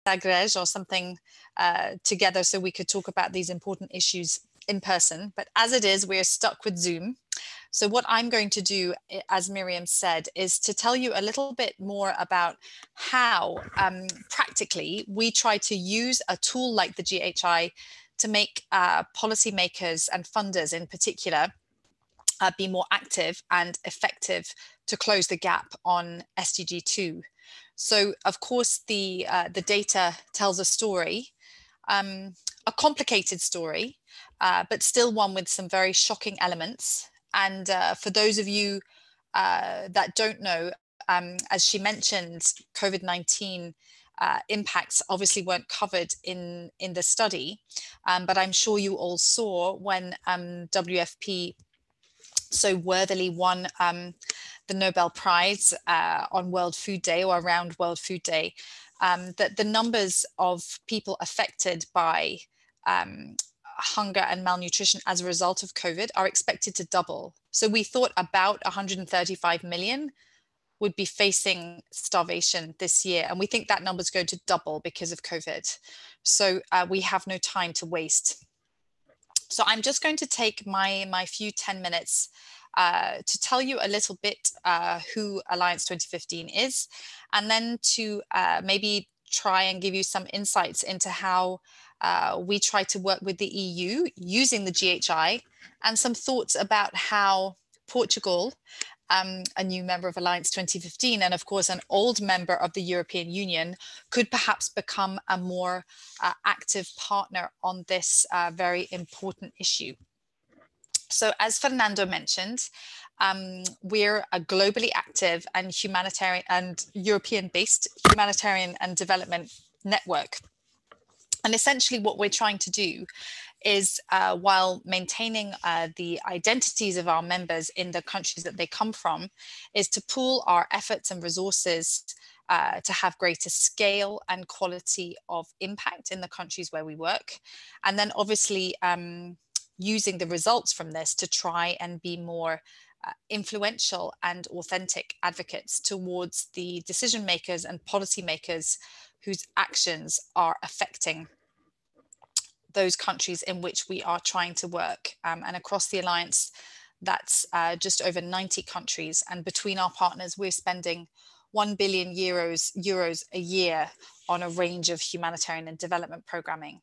Zagreb or something together so we could talk about these important issues in person. But as it is, we're stuck with Zoom. So what I'm going to do, as Miriam said, is to tell you a little bit more about how practically we try to use a tool like the GHI to make policymakers and funders in particular be more active and effective to close the gap on SDG 2. So of course the data tells a story, a complicated story, but still one with some very shocking elements. And for those of you that don't know, as she mentioned, COVID-19 impacts obviously weren't covered in the study, but I'm sure you all saw when WFP so worthily won the Nobel Prize on World Food Day or around World Food Day, that the numbers of people affected by hunger and malnutrition as a result of COVID are expected to double. So we thought about 135 million would be facing starvation this year. And we think that number is going to double because of COVID. So we have no time to waste. So I'm just going to take my few 10 minutes to tell you a little bit who Alliance 2015 is, and then to maybe try and give you some insights into how we try to work with the EU using the GHI, and some thoughts about how Portugal, a new member of Alliance 2015, and of course an old member of the European Union, could perhaps become a more active partner on this very important issue. So as Fernando mentioned, we're a globally active and humanitarian and European-based humanitarian and development network. And essentially what we're trying to do is, while maintaining the identities of our members in the countries that they come from, is to pool our efforts and resources to have greater scale and quality of impact in the countries where we work. And then obviously using the results from this to try and be more influential and authentic advocates towards the decision makers and policy makers whose actions are affecting those countries in which we are trying to work. And across the Alliance, that's just over 90 countries. And between our partners, we're spending 1 billion euros a year on a range of humanitarian and development programming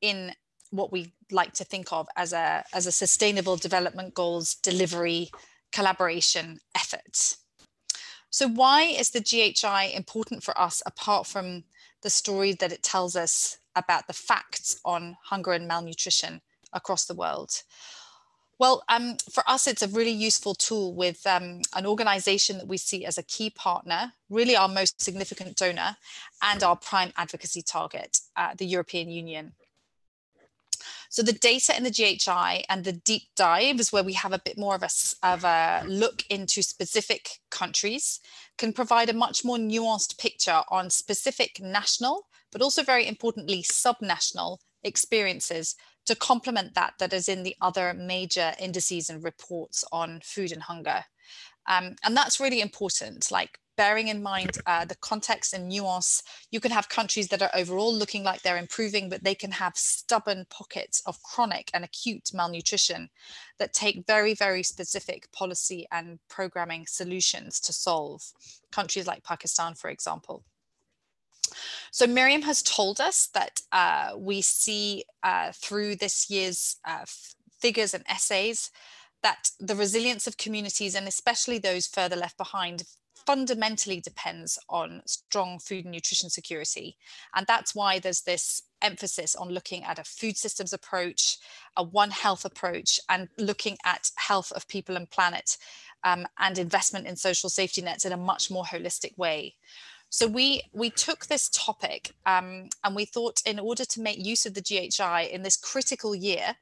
in what we like to think of as a sustainable development goals delivery collaboration effort. So why is the GHI important for us, apart from the story that it tells us about the facts on hunger and malnutrition across the world? Well, for us, it's a really useful tool with an organization that we see as a key partner, really our most significant donor, and our prime advocacy target, the European Union. So the data in the GHI and the deep dives, where we have a bit more of a look into specific countries, can provide a much more nuanced picture on specific national, but also very importantly, subnational experiences to complement that is in the other major indices and reports on food and hunger. And that's really important, like bearing in mind the context and nuance. You can have countries that are overall looking like they're improving, but they can have stubborn pockets of chronic and acute malnutrition that take very, very specific policy and programming solutions to solve. Countries like Pakistan, for example. So Miriam has told us that we see through this year's figures and essays that the resilience of communities, and especially those further left behind, fundamentally depends on strong food and nutrition security. And that's why there's this emphasis on looking at a food systems approach, a One Health approach, and looking at health of people and planet, and investment in social safety nets in a much more holistic way. So we took this topic and we thought, in order to make use of the GHI in this critical year,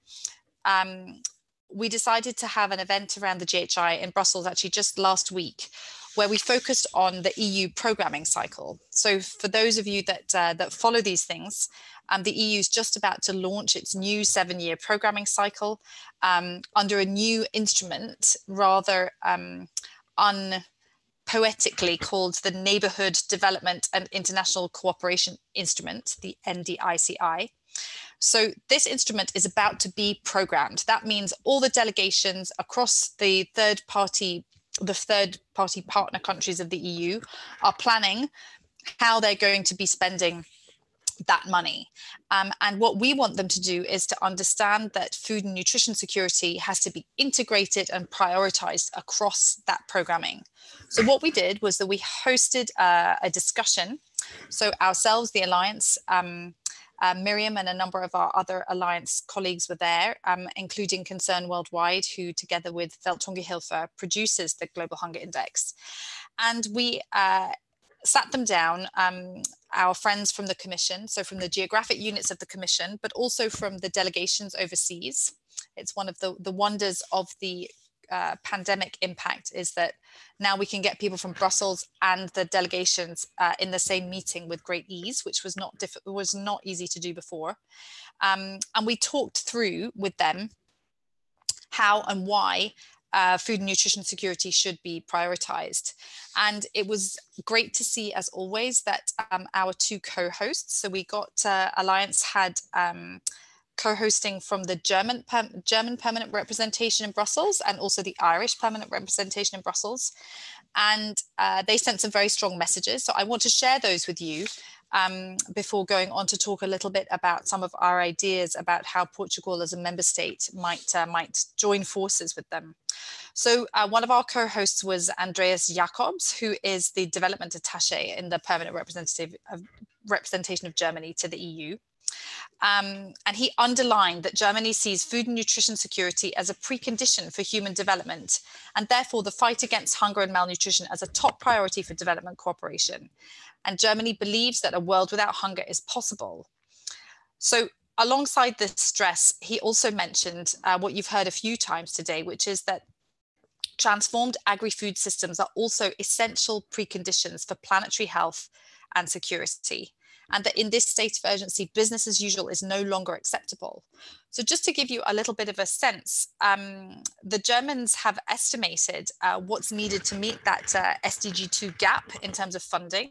we decided to have an event around the GHI in Brussels, actually just last week, where we focused on the EU programming cycle. So for those of you that follow these things, the EU is just about to launch its new 7-year programming cycle under a new instrument, rather poetically called the Neighbourhood Development and International Cooperation Instrument, the NDICI. So this instrument is about to be programmed. That means all the delegations across the third party partner countries of the EU are planning how they're going to be spending that money. And what we want them to do is to understand that food and nutrition security has to be integrated and prioritized across that programming. So what we did was that we hosted a discussion. So ourselves, the Alliance, Miriam and a number of our other Alliance colleagues were there, including Concern Worldwide, who together with Welthungerhilfe produces the Global Hunger Index. And we sat them down, our friends from the Commission, so from the geographic units of the Commission, but also from the delegations overseas. It's one of the wonders of the pandemic impact is that now we can get people from Brussels and the delegations in the same meeting with great ease, which was not easy to do before. And we talked through with them how and why food and nutrition security should be prioritized. And it was great to see, as always, that our two co-hosts, so we got Alliance had co-hosting from the German permanent representation in Brussels and also the Irish permanent representation in Brussels. And they sent some very strong messages. So I want to share those with you before going on to talk a little bit about some of our ideas about how Portugal as a member state might join forces with them. So one of our co-hosts was Andreas Jacobs, who is the development attaché in the permanent representation of Germany to the EU. And he underlined that Germany sees food and nutrition security as a precondition for human development, and therefore the fight against hunger and malnutrition as a top priority for development cooperation. And Germany believes that a world without hunger is possible. So alongside this stress, he also mentioned what you've heard a few times today, which is that transformed agri-food systems are also essential preconditions for planetary health and security. And that in this state of urgency, business as usual is no longer acceptable. So just to give you a little bit of a sense, the Germans have estimated what's needed to meet that SDG 2 gap in terms of funding.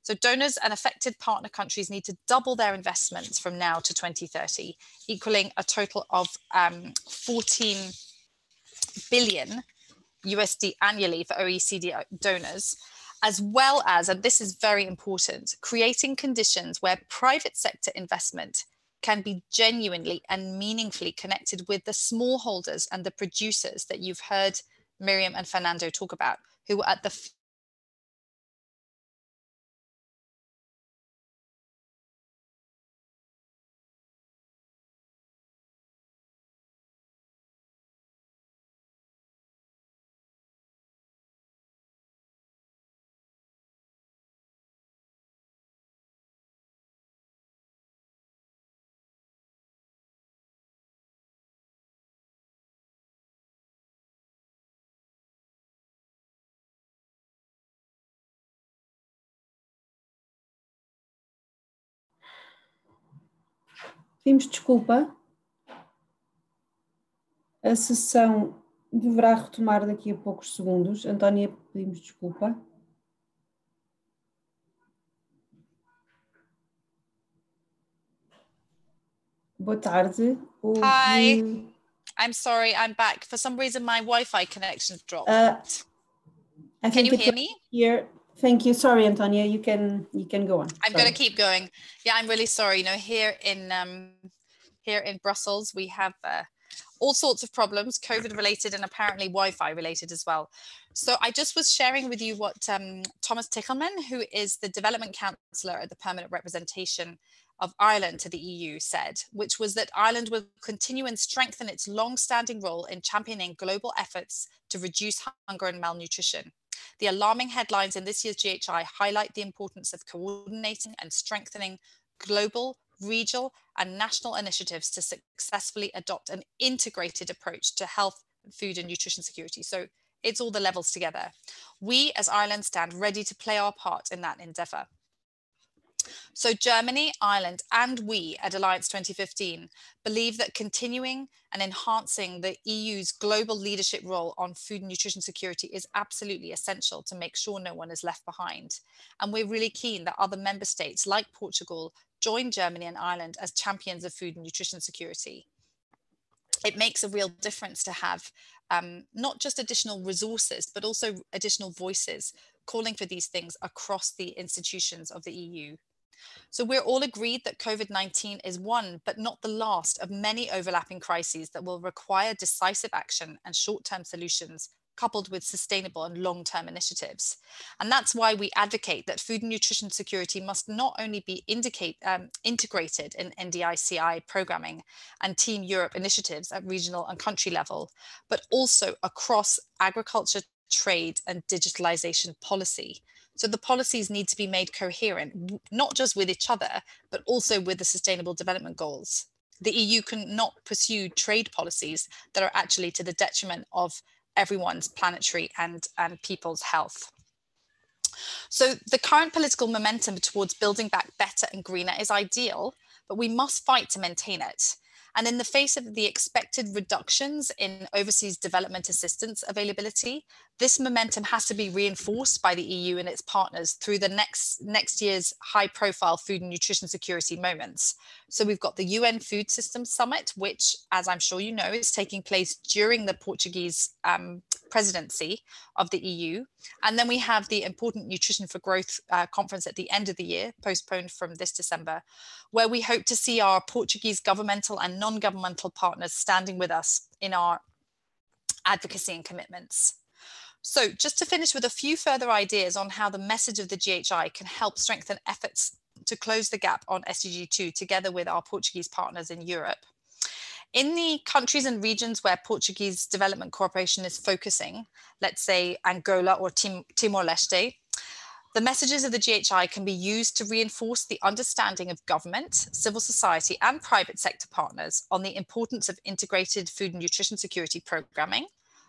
So donors and affected partner countries need to double their investments from now to 2030, equaling a total of 14 billion USD annually for OECD donors, as well as, and this is very important, creating conditions where private sector investment can be genuinely and meaningfully connected with the smallholders and the producers that you've heard Miriam and Fernando talk about, who were at the Pedimos desculpa. A sessão deverá retomar daqui a poucos segundos. Antónia, pedimos desculpa. Boa tarde. Hi, I'm sorry, I'm back. For some reason, my Wi-Fi connection dropped. Can you hear me? Here. Thank you. Sorry, Antonia. You can go on. I'm going to keep going. Yeah, I'm really sorry. You know, here in Brussels, we have all sorts of problems, COVID related and apparently Wi-Fi related as well. So I just was sharing with you what Thomas Tichelman, who is the development councillor at the permanent representation of Ireland to the EU, said, which was that Ireland will continue and strengthen its long-standing role in championing global efforts to reduce hunger and malnutrition. The alarming headlines in this year's GHI highlight the importance of coordinating and strengthening global, regional, and national initiatives to successfully adopt an integrated approach to health, food, and nutrition security. So it's all the levels together. We as Ireland stand ready to play our part in that endeavour. So Germany, Ireland, and we at Alliance 2015 believe that continuing and enhancing the EU's global leadership role on food and nutrition security is absolutely essential to make sure no one is left behind. And we're really keen that other member states like Portugal join Germany and Ireland as champions of food and nutrition security. It makes a real difference to have not just additional resources, but also additional voices calling for these things across the institutions of the EU. So we're all agreed that COVID-19 is one, but not the last of many overlapping crises that will require decisive action and short-term solutions coupled with sustainable and long-term initiatives. And that's why we advocate that food and nutrition security must not only be integrated in NDICI programming and Team Europe initiatives at regional and country level, but also across agriculture, trade, and digitalization policy. So the policies need to be made coherent, not just with each other, but also with the Sustainable Development Goals. The EU cannot pursue trade policies that are actually to the detriment of everyone's planetary and people's health. So the current political momentum towards building back better and greener is ideal, but we must fight to maintain it. And in the face of the expected reductions in overseas development assistance availability, this momentum has to be reinforced by the EU and its partners through the next year's high-profile food and nutrition security moments. So we've got the UN Food Systems Summit, which, as I'm sure you know, is taking place during the Portuguese presidency of the EU. And then we have the important Nutrition for Growth conference at the end of the year, postponed from this December, where we hope to see our Portuguese governmental and non-governmental partners standing with us in our advocacy and commitments. So just to finish with a few further ideas on how the message of the GHI can help strengthen efforts to close the gap on SDG 2 together with our Portuguese partners in Europe. In the countries and regions where Portuguese development cooperation is focusing, let's say Angola or Timor-Leste, the messages of the GHI can be used to reinforce the understanding of government, civil society, and private sector partners on the importance of integrated food and nutrition security programming,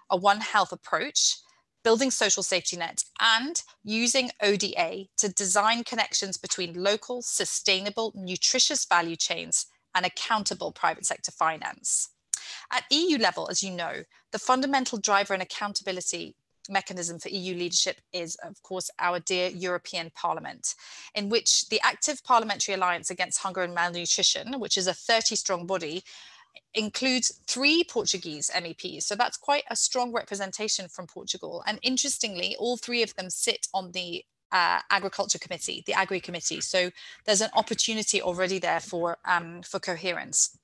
a One Health approach, building social safety nets, and using ODA to design connections between local, sustainable, nutritious value chains and accountable private sector finance. At EU level, as you know, the fundamental driver and accountability mechanism for EU leadership is, of course, our dear European Parliament, in which the Active Parliamentary Alliance Against Hunger and Malnutrition, which is a 30-strong body, includes 3 Portuguese MEPs. So that's quite a strong representation from Portugal. And interestingly, all 3 of them sit on the Agriculture Committee, the Agri Committee. So there's an opportunity already there for coherence.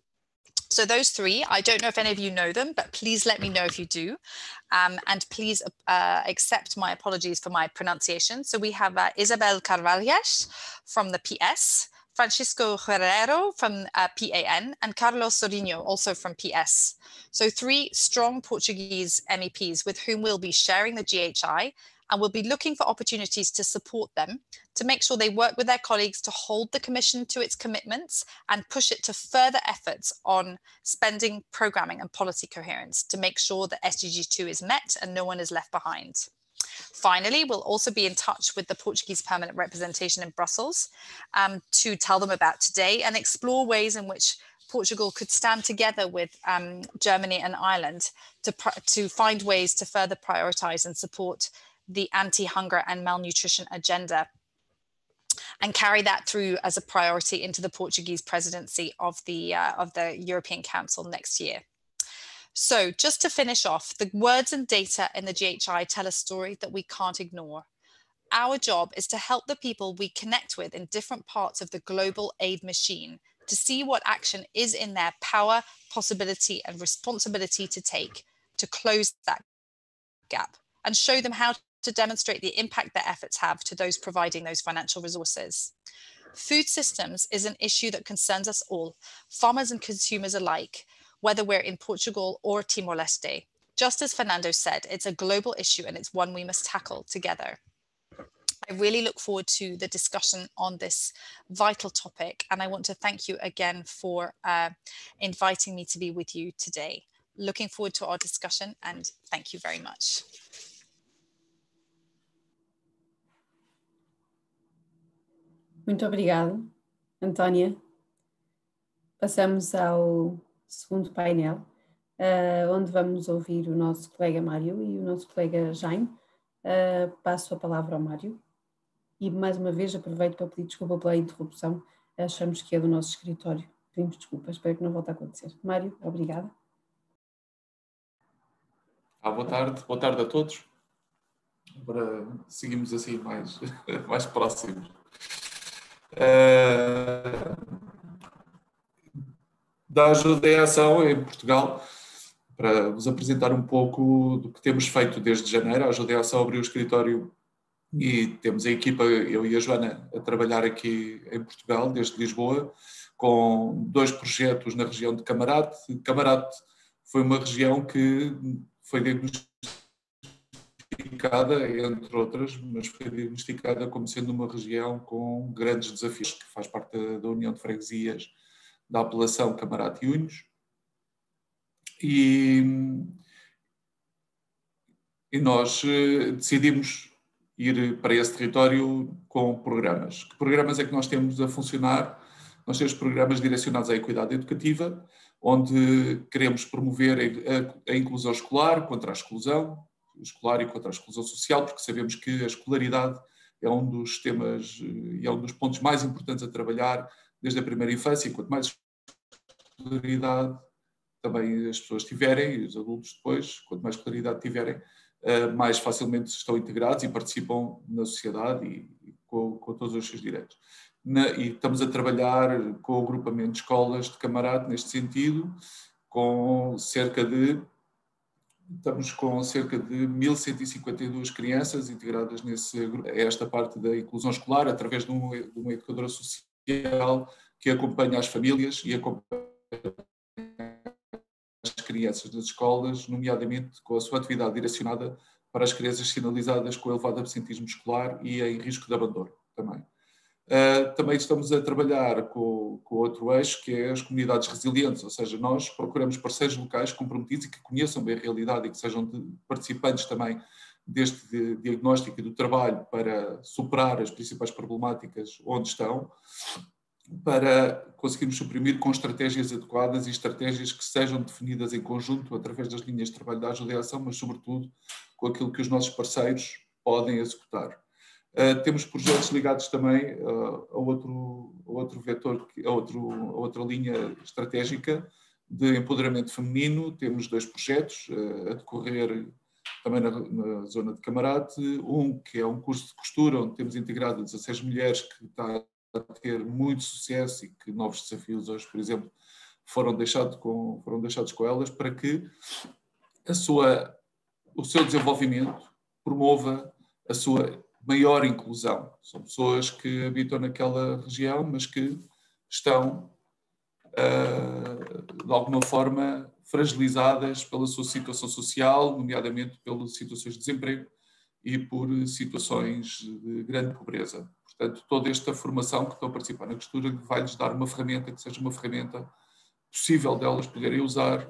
So those 3, I don't know if any of you know them, but please let me know if you do. And please accept my apologies for my pronunciation. So we have Isabel Carvalhas from the PS, Francisco Guerrero from PAN, and Carlos Sorinho, also from PS. So 3 strong Portuguese MEPs with whom we'll be sharing the GHI, and we'll be looking for opportunities to support them, to make sure they work with their colleagues to hold the Commission to its commitments and push it to further efforts on spending, programming, and policy coherence to make sure that SDG 2 is met and no one is left behind. Finally, we'll also be in touch with the Portuguese permanent representation in Brussels to tell them about today and explore ways in which Portugal could stand together with Germany and Ireland to find ways to further prioritize and support the anti-hunger and malnutrition agenda and carry that through as a priority into the Portuguese presidency of the European Council next year. So just to finish off, the words and data in the GHI tell a story that we can't ignore. Our job is to help the people we connect with in different parts of the global aid machine to see what action is in their power, possibility, and responsibility to take to close that gap and show them how to demonstrate the impact their efforts have to those providing those financial resources. Food systems is an issue that concerns us all, farmers and consumers alike, whether we're in Portugal or Timor-Leste. Just as Fernando said, it's a global issue and it's one we must tackle together. I really look forward to the discussion on this vital topic, and I want to thank you again for inviting me to be with you today. Looking forward to our discussion, and thank you very much. Muito obrigada, Antónia. Passamos ao segundo painel, onde vamos ouvir o nosso colega Mário e o nosso colega Jaime. Passo a palavra ao Mário e, mais uma vez, aproveito para pedir desculpa pela interrupção. Achamos que é do nosso escritório. Pedimos desculpa, espero que não volte a acontecer. Mário, obrigada. Boa tarde a todos. Agora seguimos assim mais próximos. Da Ajuda em Ação em Portugal, para vos apresentar um pouco do que temos feito desde janeiro. A Ajuda em Ação abriu o escritório e temos a equipa, eu e a Joana, a trabalhar aqui em Portugal, desde Lisboa, com 2 projetos na região de Camarate. Camarate foi uma região que foi diagnosticada, entre outras, mas foi diagnosticada como sendo uma região com grandes desafios, que faz parte da União de Freguesias da apelação Camarate e Unhos. E nós decidimos ir para esse território com programas. Que programas é que nós temos a funcionar? Nós temos programas direcionados à equidade educativa, onde queremos promover a inclusão escolar contra a exclusão escolar e contra a exclusão social, porque sabemos que a escolaridade é um dos temas e é um dos pontos mais importantes a trabalhar desde a primeira infância, e quanto mais escolaridade também as pessoas tiverem, e os adultos depois, quanto mais escolaridade tiverem, mais facilmente estão integrados e participam na sociedade e com todos os seus direitos. E estamos a trabalhar com o agrupamento de escolas de Camarate neste sentido, estamos com cerca de 1.152 crianças integradas esta parte da inclusão escolar, através de uma educadora social que acompanha as famílias e acompanha as crianças das escolas, nomeadamente com a sua atividade direcionada para as crianças sinalizadas com elevado absentismo escolar e em risco de abandono também. Também estamos a trabalhar com outro eixo, que é as comunidades resilientes, ou seja, nós procuramos parceiros locais comprometidos e que conheçam bem a realidade e que sejam participantes também deste diagnóstico e do trabalho para superar as principais problemáticas onde estão, para conseguirmos suprimir com estratégias adequadas e estratégias que sejam definidas em conjunto através das linhas de trabalho da Ajuda à Ação, mas sobretudo com aquilo que os nossos parceiros podem executar. Temos projetos ligados também a outro vetor, a outra linha estratégica de empoderamento feminino. Temos 2 projetos a decorrer também na zona de Camarate. Um que é um curso de costura, onde temos integrado 16 mulheres, que está a ter muito sucesso e que novos desafios hoje, por exemplo, foram deixados com elas, para que o seu desenvolvimento promova a sua maior inclusão. São pessoas que habitam naquela região, mas que estão, de alguma forma, fragilizadas pela sua situação social, nomeadamente pelas situações de desemprego e por situações de grande pobreza. Portanto, toda esta formação que estão a participar na costura vai-lhes dar uma ferramenta que seja uma ferramenta possível delas poderem usar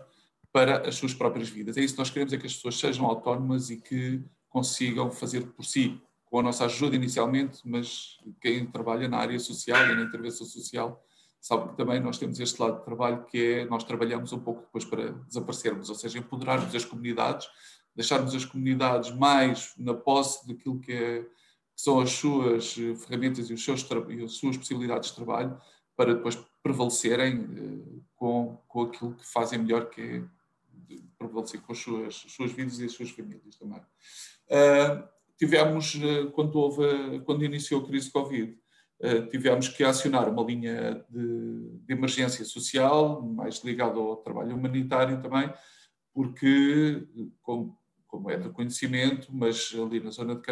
para as suas próprias vidas. É isso que nós queremos, é que as pessoas sejam autónomas e que consigam fazer por si, com a nossa ajuda inicialmente, mas quem trabalha na área social e na intervenção social sabe que também nós temos este lado de trabalho, que é nós trabalhamos um pouco depois para desaparecermos, ou seja, empoderarmos as comunidades, deixarmos as comunidades mais na posse daquilo que são as suas ferramentas e as suas possibilidades de trabalho, para depois prevalecerem com aquilo que fazem melhor, que é prevalecer com as suas vidas e as suas famílias também. Tivemos, quando iniciou a crise de Covid, tivemos que acionar uma linha de emergência social, mais ligada ao trabalho humanitário também, porque, como é de conhecimento, mas ali na zona de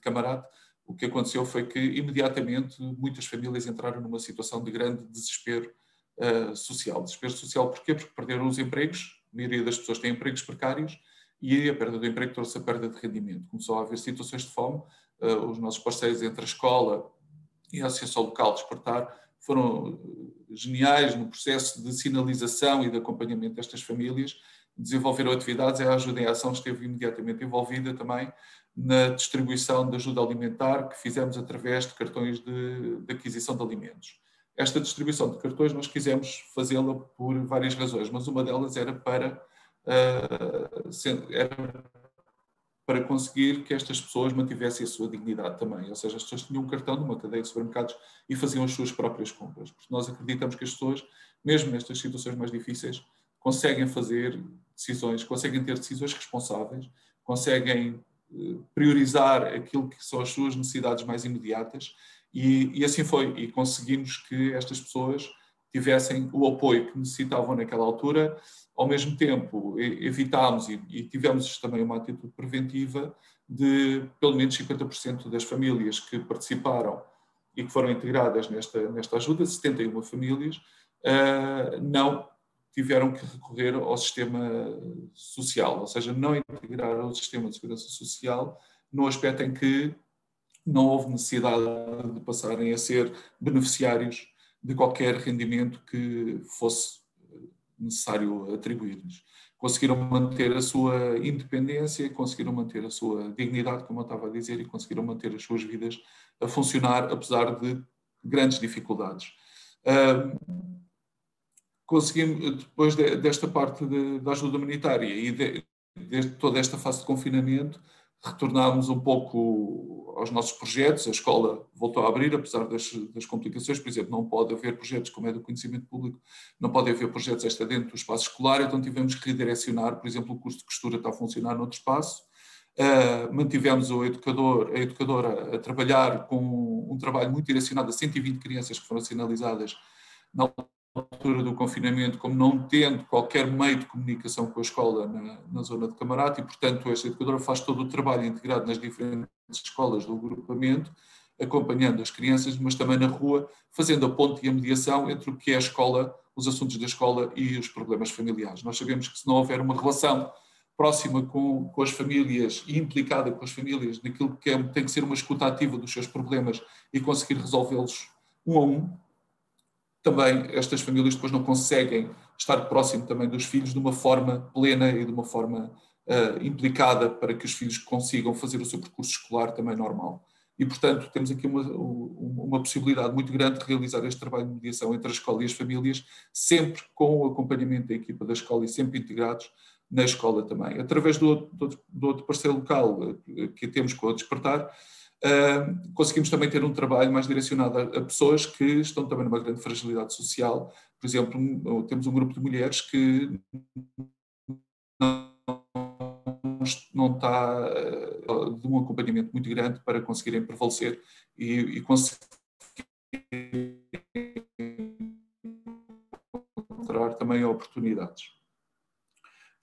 Camarate, o que aconteceu foi que, imediatamente, muitas famílias entraram numa situação de grande desespero social. Desespero social porquê? Porque perderam os empregos, a maioria das pessoas tem empregos precários, e a perda do emprego trouxe a perda de rendimento. Começou a haver situações de fome. Os nossos parceiros entre a escola e a Associação Local de Espartar foram geniais no processo de sinalização e de acompanhamento destas famílias, desenvolveram atividades. A Ajuda em Ação esteve imediatamente envolvida também na distribuição de ajuda alimentar que fizemos através de cartões de aquisição de alimentos. Esta distribuição de cartões nós quisemos fazê-la por várias razões, mas uma delas era para conseguir que estas pessoas mantivessem a sua dignidade também. Ou seja, as pessoas tinham um cartão de uma cadeia de supermercados e faziam as suas próprias compras. Porque nós acreditamos que as pessoas, mesmo nestas situações mais difíceis, conseguem fazer decisões, conseguem ter decisões responsáveis, conseguem priorizar aquilo que são as suas necessidades mais imediatas e assim foi. E conseguimos que estas pessoas tivessem o apoio que necessitavam naquela altura. Ao mesmo tempo, evitámos e tivemos também uma atitude preventiva de pelo menos 50% das famílias que participaram e que foram integradas nesta ajuda, 71 famílias, não tiveram que recorrer ao sistema social, ou seja, não integraram o sistema de segurança social no aspecto em que não houve necessidade de passarem a ser beneficiários de qualquer rendimento que fosse necessário atribuir-lhes. Conseguiram manter a sua independência, conseguiram manter a sua dignidade, como eu estava a dizer, e conseguiram manter as suas vidas a funcionar, apesar de grandes dificuldades. Conseguimos, depois desta parte da ajuda humanitária e de toda esta fase de confinamento, retornámos um pouco aos nossos projetos. A escola voltou a abrir, apesar das complicações. Por exemplo, não pode haver projetos, como é do conhecimento público, não pode haver projetos extra dentro do espaço escolar, então tivemos que redirecionar. Por exemplo, o curso de costura está a funcionar noutro espaço. Mantivemos a educadora a trabalhar com um trabalho muito direcionado a 120 crianças que foram sinalizadas na altura do confinamento, como não tendo qualquer meio de comunicação com a escola na zona de Camarate, e, portanto, esta educadora faz todo o trabalho integrado nas diferentes escolas do agrupamento, acompanhando as crianças, mas também na rua, fazendo a ponte e a mediação entre o que é a escola, os assuntos da escola e os problemas familiares. Nós sabemos que se não houver uma relação próxima com as famílias e implicada com as famílias naquilo que tem que ser uma escuta ativa dos seus problemas e conseguir resolvê-los um a um, também estas famílias depois não conseguem estar próximo também dos filhos de uma forma plena e de uma forma implicada para que os filhos consigam fazer o seu percurso escolar também normal. E, portanto, temos aqui uma possibilidade muito grande de realizar este trabalho de mediação entre a escola e as famílias, sempre com o acompanhamento da equipa da escola e sempre integrados na escola também. Através do outro parceiro local que temos com a Despertar, conseguimos também ter um trabalho mais direcionado a pessoas que estão também numa grande fragilidade social. Por exemplo, temos um grupo de mulheres que não está de um acompanhamento muito grande para conseguirem prevalecer e conseguir encontrar também oportunidades.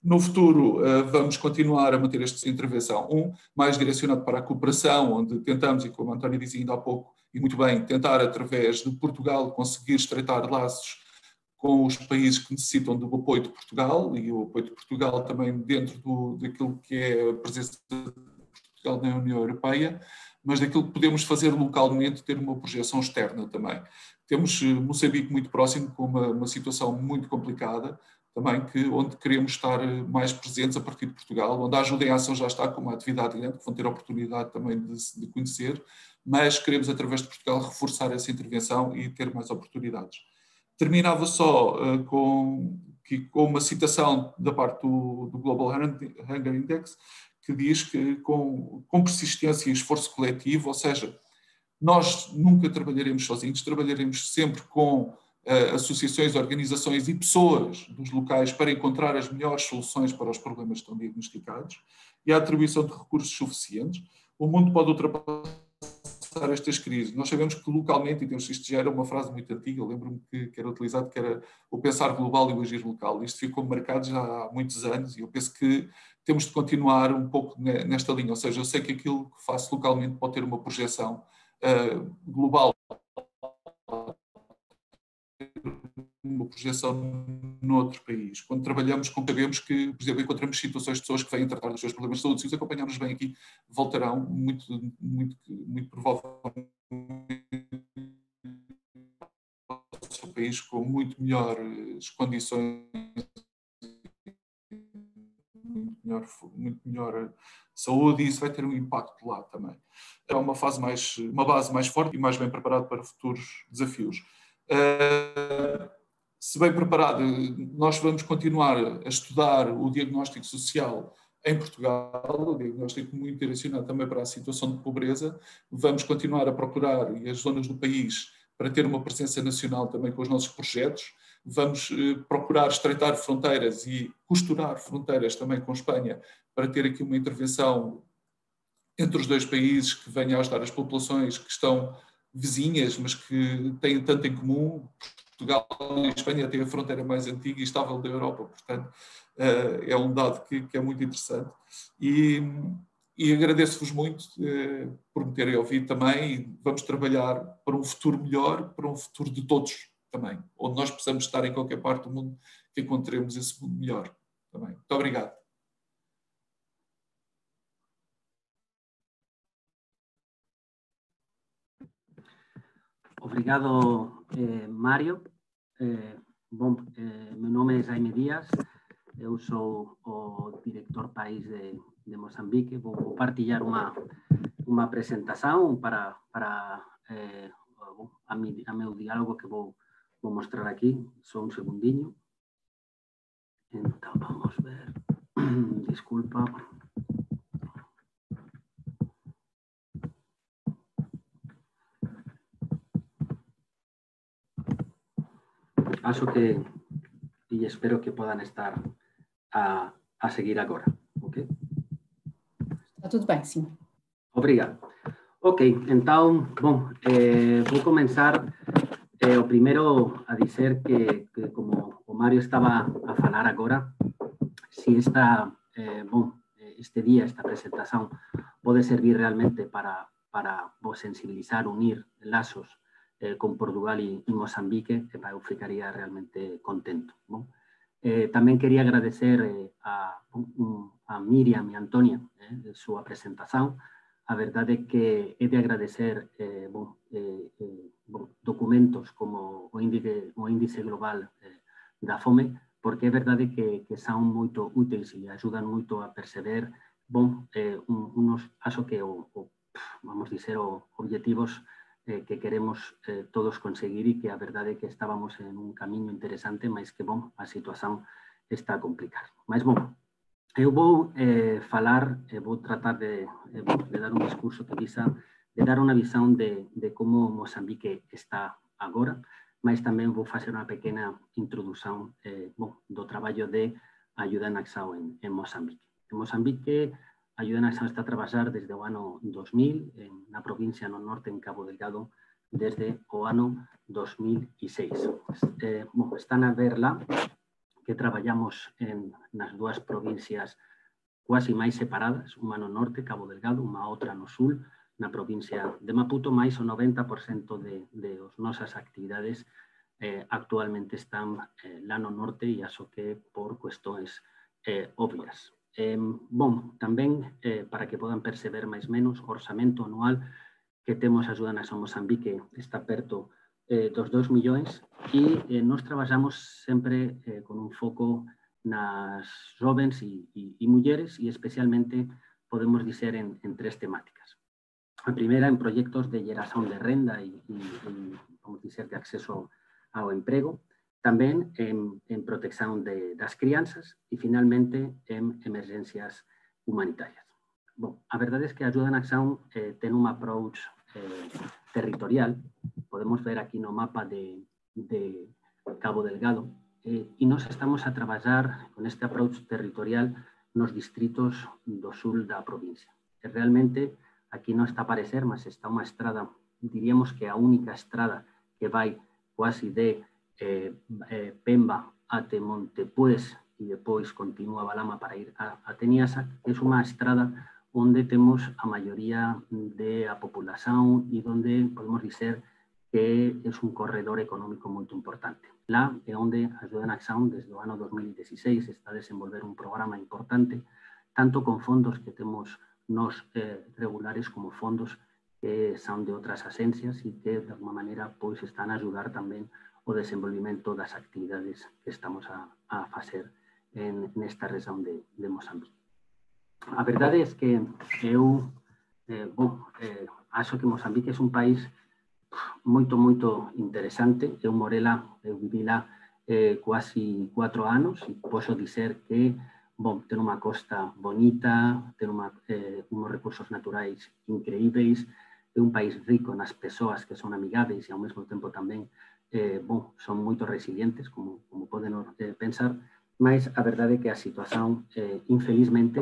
No futuro, vamos continuar a manter esta intervenção, mais direcionado para a cooperação, onde tentamos, e como a Antónia dizia ainda há pouco, e muito bem, tentar através de Portugal conseguir estreitar laços com os países que necessitam do apoio de Portugal, e o apoio de Portugal também dentro daquilo que é a presença de Portugal na União Europeia, mas daquilo que podemos fazer localmente, ter uma projeção externa também. Temos Moçambique muito próximo, com uma situação muito complicada, também onde queremos estar mais presentes a partir de Portugal, onde a ajuda em ação já está com uma atividade grande, que vão ter a oportunidade também de conhecer, mas queremos, através de Portugal, reforçar essa intervenção e ter mais oportunidades. Terminava só com uma citação da parte do Global Hunger Index, que diz que com persistência e esforço coletivo, ou seja, nós nunca trabalharemos sozinhos, trabalharemos sempre com associações, organizações e pessoas dos locais para encontrar as melhores soluções para os problemas que estão diagnosticados e a atribuição de recursos suficientes. O mundo pode ultrapassar estas crises. Nós sabemos que localmente, e isto já era uma frase muito antiga, eu lembro-me que era utilizado, que era o pensar global e o agir local. Isto ficou marcado já há muitos anos e eu penso que temos de continuar um pouco nesta linha, ou seja, eu sei que aquilo que faço localmente pode ter uma projeção global, uma projeção noutro país. Quando trabalhamos, sabemos que, por exemplo, encontramos situações de pessoas que vêm tratar dos seus problemas de saúde, se os acompanharmos bem aqui, voltarão muito provavelmente ao seu país com muito melhores condições, muito melhor saúde, e isso vai ter um impacto lá também. É uma base mais forte e mais bem preparada para futuros desafios. Se bem preparado, nós vamos continuar a estudar o diagnóstico social em Portugal, o diagnóstico muito direcionado também para a situação de pobreza. Vamos continuar a procurar as zonas do país para ter uma presença nacional também com os nossos projetos. Vamos procurar estreitar fronteiras e costurar fronteiras também com Espanha para ter aqui uma intervenção entre os dois países que venha a ajudar as populações que estão vizinhas, mas que têm tanto em comum. Portugal e Espanha têm a fronteira mais antiga e estável da Europa, portanto, é um dado que é muito interessante. E agradeço-vos muito por me terem ouvido também, e vamos trabalhar para um futuro melhor, para um futuro de todos também, onde nós possamos estar em qualquer parte do mundo, que encontremos esse mundo melhor também. Muito obrigado. Obrigado, Mário. Meu nome é Jaime Díaz, eu sou o diretor país de Moçambique. Vou partilhar uma apresentação para a meu diálogo que vou mostrar aqui. Só um segundinho. Então, vamos ver. Desculpa. Acho que, e espero que possam estar a seguir agora, ok? Está tudo bem, sim. Obrigado. Ok, então, bom, vou começar o primeiro a dizer que como o Mário estava a falar agora, se este día, esta presentación pode servir realmente para vos sensibilizar, unir lazos con Portugal y Mozambique, eu ficaría realmente contento. ¿No? Tamén quería agradecer a Miriam e Antonia súa presentación. A verdade é que é de agradecer documentos como o índice global da fome, porque é verdade que son moito úteis e ajudan moito a perceber unos, acho que vamos dizer, objetivos que queremos todos conseguir, e que a verdade é que estábamos en un camiño interesante, mas que, a situación está complicada. Mas, eu vou falar, vou tratar de dar un discurso que visa de dar unha visión de como Mozambique está agora, mas tamén vou facer unha pequena introducción do traballo de Ayuda en Acción en Mozambique. En Mozambique, Ayuda en Acción está a traballar desde o ano 2000 na provincia no norte, en Cabo Delgado, desde o ano 2006. Están a ver lá que traballamos nas dúas provincias quasi máis separadas, unha no norte, Cabo Delgado, unha outra no sul, na provincia de Maputo, mais o 90% de as nosas actividades actualmente están lá no norte, e acho que por cuestións obvias. Tamén, para que podan perceber máis menos, o orzamento anual que temos Ayuda en Acción Mozambique está perto dos 2 millóns, e nós traballamos sempre con un foco nas jovens e mulleres, e especialmente podemos dizer en 3 temáticas. A primeira, en proxectos de xeración de renda e vamos dizer, de acceso ao emprego, tamén en protección das crianzas e, finalmente, en emergencias humanitarias. A verdade é que a Ayuda en Acción ten un approach territorial. Podemos ver aquí no mapa de Cabo Delgado, e nós estamos a traballar con este approach territorial nos distritos do sul da provincia. E realmente, aquí non está a aparecer, mas está unha estrada, diríamos que a única estrada que vai quasi de Pemba até Montepuez e depois continúa Balama para ir a Teniasa. É unha estrada onde temos a maioría da populación e onde podemos dizer que é un corredor económico moito importante. Lá é onde Ayuda en Acción, desde o ano 2016, está a desenvolver un programa importante, tanto con fondos que temos nos regulares como fondos que son de outras agencias e que, de alguma maneira, pois están a ajudar tamén o desenvolvimento das actividades que estamos a facer nesta región de Mozambique. a verdade é que eu acho que Mozambique é un país moito interesante. Eu morei lá, eu vivi lá quase 4 anos e posso dizer que ten unha costa bonita, ten uns recursos naturais increíveis, é un país rico nas persoas que son amigáveis e ao mesmo tempo tamén son moito resilientes, como poden pensar, mas a verdade é que a situación, infelizmente,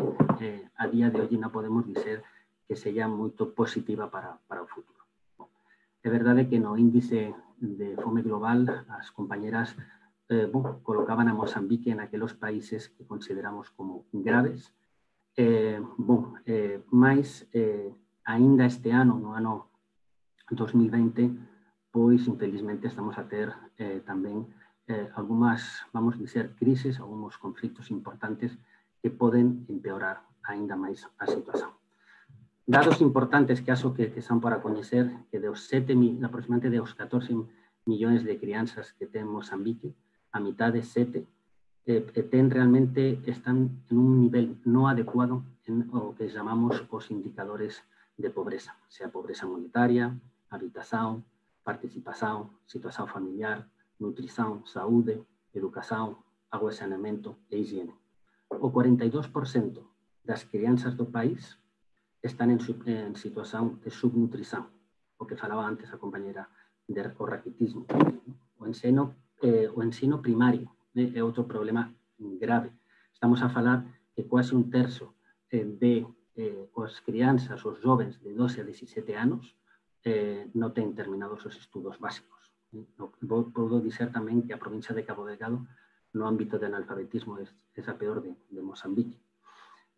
a día de hoxe non podemos dizer que seja moito positiva para o futuro. É verdade que no índice de fome global as compañeras colocaban a Mozambique en aqueles países que consideramos como graves, mas ainda este ano, no ano 2020, pois infelizmente estamos a ter tamén algumas, vamos dizer, crises, algunos conflictos importantes que poden empeorar ainda máis a situación. Dados importantes que acho que son para coñecer que aproximadamente dos 14 millóns de crianzas que ten Mozambique, a mitad de 7 están en un nivel no adecuado en o que llamamos os indicadores de pobreza, sea pobreza monetaria, habitación, participación, situación familiar, nutrición, saúde, educación, agua e saneamento e higiene. O 42% das crianzas do país están en situación de subnutrición, o que falaba antes a compañera de o raquitismo. O ensino primario é outro problema grave. Estamos a falar que quase un terzo de as crianzas, os jovens de 12 a 17 anos non ten terminados os estudos básicos. Podo dizer tamén que a provincia de Cabo Delgado no ámbito de analfabetismo é a peor de Mozambique.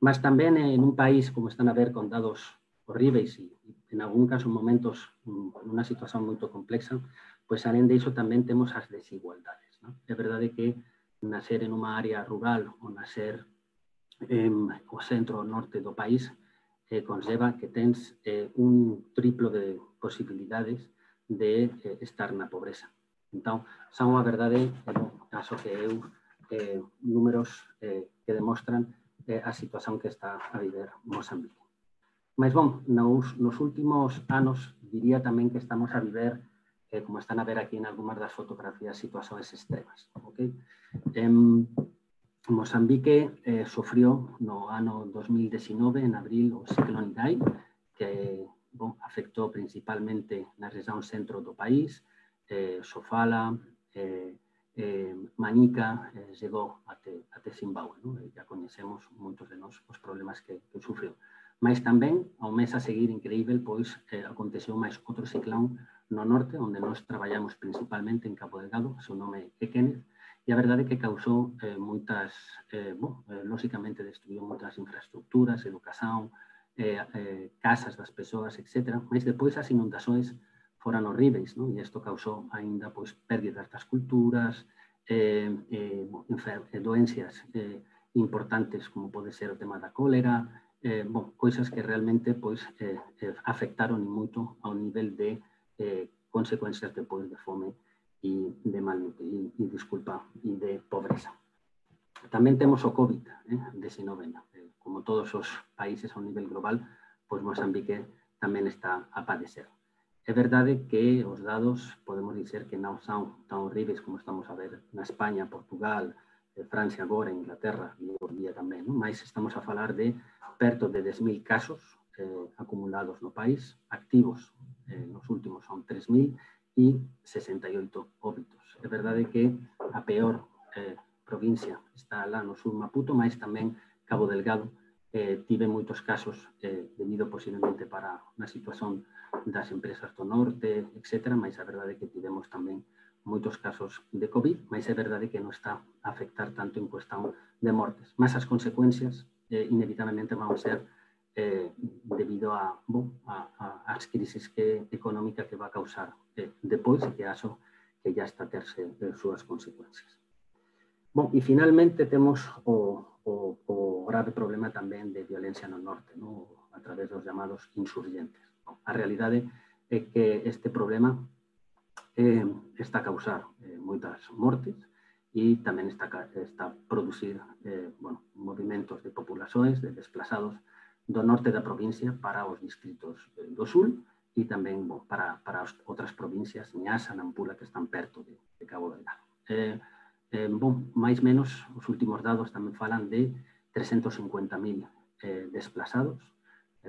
Mas tamén en un país, como están a ver, con dados horríveis e en algún caso momentos nunha situación moito complexa, pois alén de iso tamén temos as desigualdades. É verdade que nacer en unha área rural ou nacer o centro ou norte do país conlleva que tens un triplo de posibilidades de estar na pobreza. Entón, son a verdade, acho que eu, números que demostran a situación que está a viver Mozambique. Mas, nos últimos anos, diría tamén que estamos a viver, como están a ver aquí en algunhas das fotografías, situacións extremas. Mozambique sofrió no ano 2019, en abril, o ciclón Idai, que afectou principalmente na región centro do país, Sofala, Manica, chegou até Zimbabue. Já coñecemos moitos de nós os problemas que sufriu. Mas tamén, ao mes a seguir, increíble, pois aconteceu máis outro ciclón no norte, onde nós traballamos principalmente en Cabo Delgado, seu nome é Kenneth, e a verdade é que causou moitas, lógicamente destruiu moitas infraestructuras, educación, casas das persoas, etc. Mas depois as inundações foran horríveis, e isto causou ainda pérdidas das culturas, doencias importantes como pode ser o tema da cólera, coisas que realmente afectaron moito ao nivel de consecuencias depois de fome e de pobreza. Tamén temos o COVID-19. Como todos os países a un nivel global, pois Mozambique tamén está a padecer. É verdade que os dados podemos dizer que non son tan horríveis como estamos a ver na España, Portugal, Francia agora, Inglaterra e hoy día tamén, mas estamos a falar de perto de 10.000 casos acumulados no país, activos nos últimos son 3.000 e 68 óbitos. É verdade que a peor provincia está lá no sur Maputo, mas tamén Cabo Delgado tive moitos casos debido posiblemente para unha situación das empresas do norte, etc. Mas a verdade é que tivemos tamén moitos casos de COVID, mas é verdade que non está a afectar tanto en cuestión de mortes. Mas as consecuencias inevitablemente van a ser debido ás crisis económicas que va a causar depois e que acho que ya está a terse as súas consecuencias. E finalmente temos o grave problema tamén de violencia no norte, a través dos llamados insurgentes. A realidade é que este problema está a causar moitas mortes e tamén está a producir movimentos de populações, de desplazados do norte da provincia para os distritos do sul e tamén para as outras provincias, Niassa, Nampula, que están perto de Cabo Delgado. Mais ou menos, os últimos dados tamén falan de 350.000 desplazados.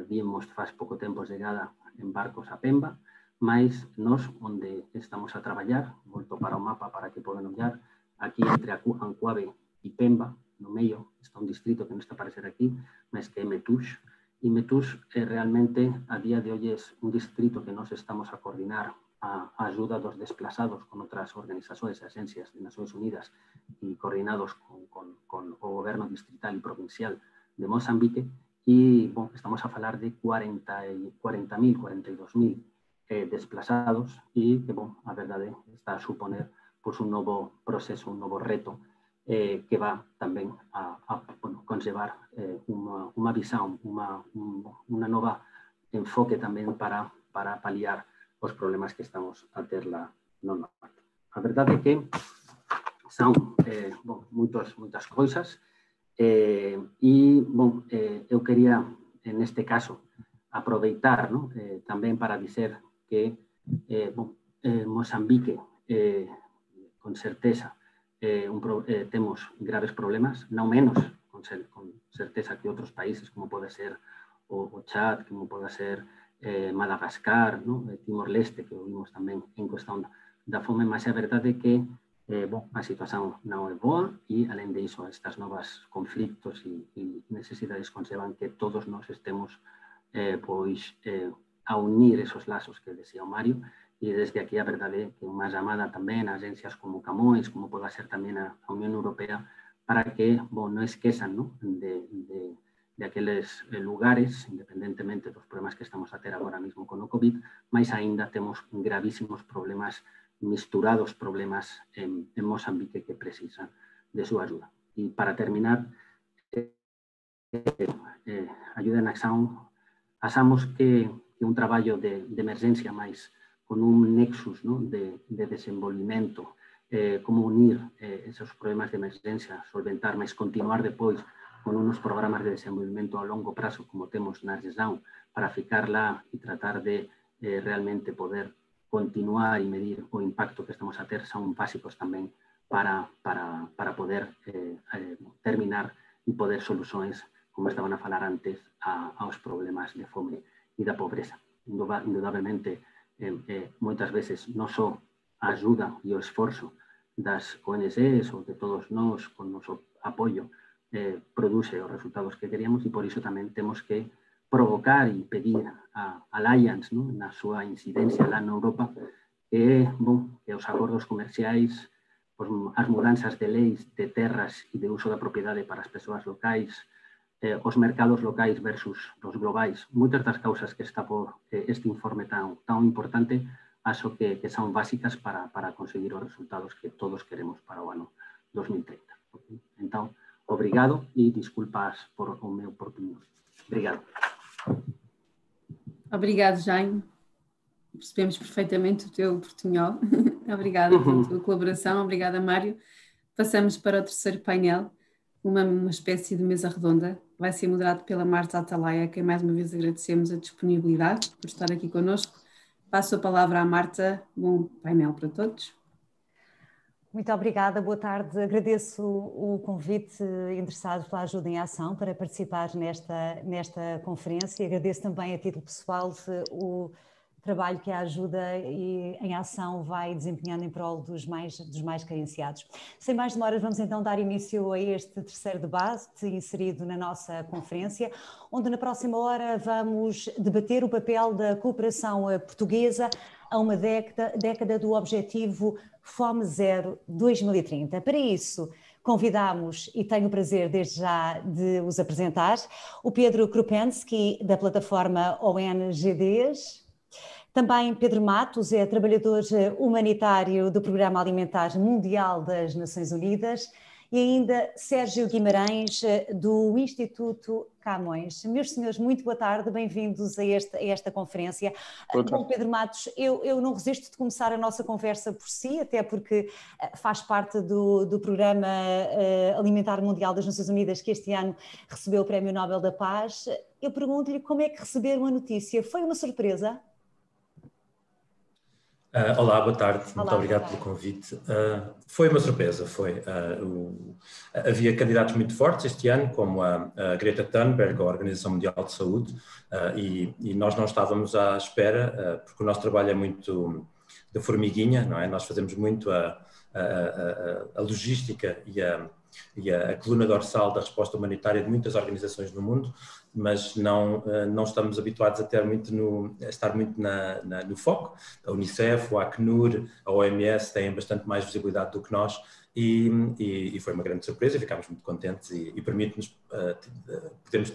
Vimos faz pouco tempo chegada en barcos a Pemba, mas nós, onde estamos a traballar, volto para o mapa para que poden olhar, aquí entre Ancuave e Pemba, no meio, está un distrito que non está a aparecer aquí, mas que é Metush, e Metush realmente a día de hoy es un distrito que nos estamos a coordinar a ajuda dos desplazados con outras organizacións e agencias de Nacións Unidas e coordinados con o goberno distrital e provincial de Mozambique e estamos a falar de 40.000, 42.000 desplazados e que, a verdade, está a suponer un novo proceso, un novo reto que va tamén a conllevar unha visão, unha nova enfoque tamén para paliar os problemas que estamos a ter lá no norte. A verdade é que son moitas coisas e eu quería, neste caso, aproveitar tamén para dizer que Mozambique, con certeza, temos graves problemas, non menos con certeza que outros países, como pode ser o Chad, como pode ser Madagascar, Timor-Leste, que ouvimos tamén en cuestión da fome, mas a verdade é que a situación non é boa e, além disso, estas novas conflictos e necesidades conllevan que todos nós estemos a unir esos lazos que decía o Mario. E desde aquí a verdade é que unha chamada tamén a agencias como Camões, como pode ser tamén a Unión Europea, para que non esquezan de aqueles lugares, independentemente dos problemas que estamos a ter agora mesmo con o COVID, mas ainda temos gravísimos problemas, misturados problemas en Mozambique que precisan de súa ajuda. E para terminar, Ayuda en Acción, achamos que un traballo de emergencia máis con un nexus de desenvolvimento, como unir esos problemas de emergencia, solventar, mas continuar depois con unos programas de desenvolvimento a longo prazo, como temos na región, para ficar lá e tratar de realmente poder continuar e medir o impacto que estamos a ter, son básicos tamén para poder terminar e poder solucións, como estaban a falar antes, aos problemas de fome e da pobreza. Indudablemente, moitas veces non só a ajuda e o esforzo das ONGs ou de todos nós con noso apoio produce os resultados que queríamos e por iso tamén temos que provocar e pedir a Alliance na súa incidencia lá na Europa que os acordos comerciais, as mudanzas de leis de terras e de uso da propiedade para as persoas locais, os mercados locais versus os globais, moitas das causas que está por este informe tan importante, acho que son básicas para conseguir os resultados que todos queremos para o ano 2030. Entón, obrigado e disculpas por o meu portuñol. Obrigado. Obrigado, Jaime. Percebemos perfeitamente o teu portunhol. Obrigada pela tua colaboração. Obrigada, Mário. Passamos para o terceiro painel, uma espécie de mesa redonda. Vai ser moderado pela Marta Atalaia, a quem mais uma vez agradecemos a disponibilidade por estar aqui connosco. Passo a palavra à Marta. Bom painel para todos. Muito obrigada, boa tarde. Agradeço o convite interessados pela Ajuda em Ação para participar nesta conferência. Agradeço também a título pessoal o trabalho que a Ajuda em Ação vai desempenhando em prol dos mais carenciados. Sem mais demoras, vamos então dar início a este terceiro debate inserido na nossa conferência, onde na próxima hora vamos debater o papel da cooperação portuguesa a uma década do objetivo Fome Zero 2030. Para isso, convidamos, e tenho o prazer desde já de os apresentar, o Pedro Krupensky, da plataforma ONGDs. Também Pedro Matos é trabalhador humanitário do Programa Alimentar Mundial das Nações Unidas e ainda Sérgio Guimarães, do Instituto Camões. Meus senhores, muito boa tarde, bem-vindos a esta conferência. Bom, Pedro Matos, eu não resisto de começar a nossa conversa por si, até porque faz parte do Programa Alimentar Mundial das Nações Unidas, que este ano recebeu o Prémio Nobel da Paz. Eu pergunto-lhe como é que receberam a notícia. Foi uma surpresa? Olá, boa tarde. Muito obrigado pelo convite. Foi uma surpresa, foi. Havia candidatos muito fortes este ano, como a Greta Thunberg, a Organização Mundial de Saúde, e nós não estávamos à espera, porque o nosso trabalho é muito de formiguinha, não é? Nós fazemos muito a logística e a coluna dorsal da resposta humanitária de muitas organizações no mundo, mas não estamos habituados a estar muito no foco. A Unicef, o Acnur, a OMS têm bastante mais visibilidade do que nós e foi uma grande surpresa, ficámos muito contentes e permite-nos podemos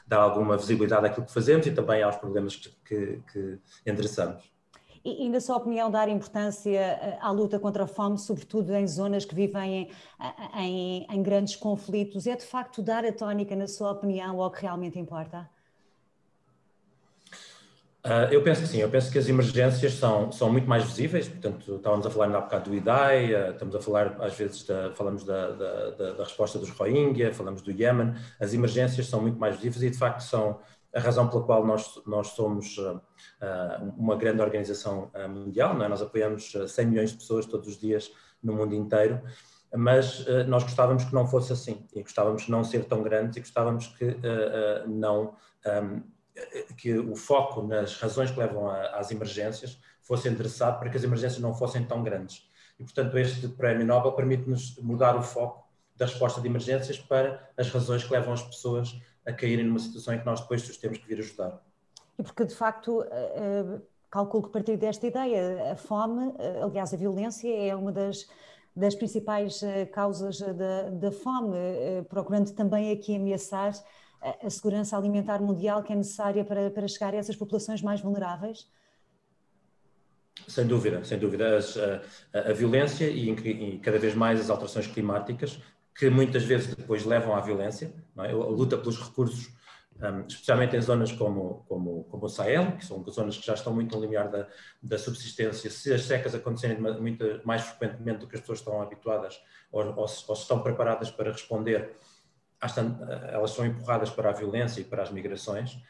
dar alguma visibilidade àquilo que fazemos e também aos problemas que endereçamos. E na sua opinião, dar importância à luta contra a fome, sobretudo em zonas que vivem em grandes conflitos, é de facto dar a tónica, na sua opinião, ao que realmente importa? Eu penso que sim, eu penso que as emergências são muito mais visíveis, portanto, estávamos a falar há bocado do IDAI, estamos a falar, às vezes, falamos da resposta dos Rohingya, falamos do Iémen, as emergências são muito mais visíveis e, de facto, são a razão pela qual nós somos uma grande organização mundial, não é? Nós apoiamos 100 milhões de pessoas todos os dias no mundo inteiro, mas nós gostávamos que não fosse assim, e gostávamos de não ser tão grandes, e gostávamos que o foco nas razões que levam às emergências fosse endereçado para que as emergências não fossem tão grandes. E, portanto, este Prémio Nobel permite-nos mudar o foco da resposta de emergências para as razões que levam as pessoas a caírem numa situação em que nós depois os temos que vir ajudar. E porque, de facto, calculo que a partir desta ideia, a fome, aliás, a violência é uma das principais causas da fome, procurando também aqui ameaçar a segurança alimentar mundial que é necessária para chegar a essas populações mais vulneráveis? Sem dúvida, sem dúvida. A violência e cada vez mais as alterações climáticas, que muitas vezes depois levam à violência, não é? A luta pelos recursos, especialmente em zonas como o Sahel, que são zonas que já estão muito no limiar da subsistência. Se as secas acontecerem muito mais frequentemente do que as pessoas estão habituadas ou estão preparadas para responder, elas são empurradas para a violência e para as migrações.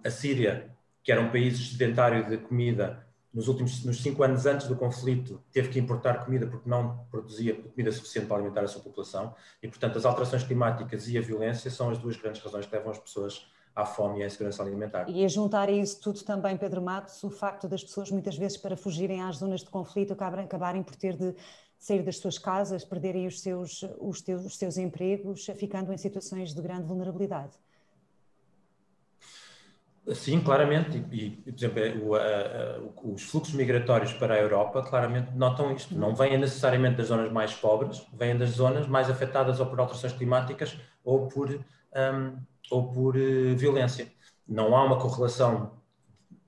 A Síria, que era um país sedentário de comida, nos 5 anos antes do conflito, teve que importar comida porque não produzia comida suficiente para alimentar a sua população e, portanto, as alterações climáticas e a violência são as duas grandes razões que levam as pessoas à fome e à insegurança alimentar. E a juntar a isso tudo também, Pedro Matos, o facto das pessoas muitas vezes para fugirem às zonas de conflito acabarem por ter de sair das suas casas, perderem os seus empregos, ficando em situações de grande vulnerabilidade. Sim, claramente, e por exemplo, os fluxos migratórios para a Europa claramente notam isto, não vêm necessariamente das zonas mais pobres, vêm das zonas mais afetadas ou por alterações climáticas ou por violência. Não há uma correlação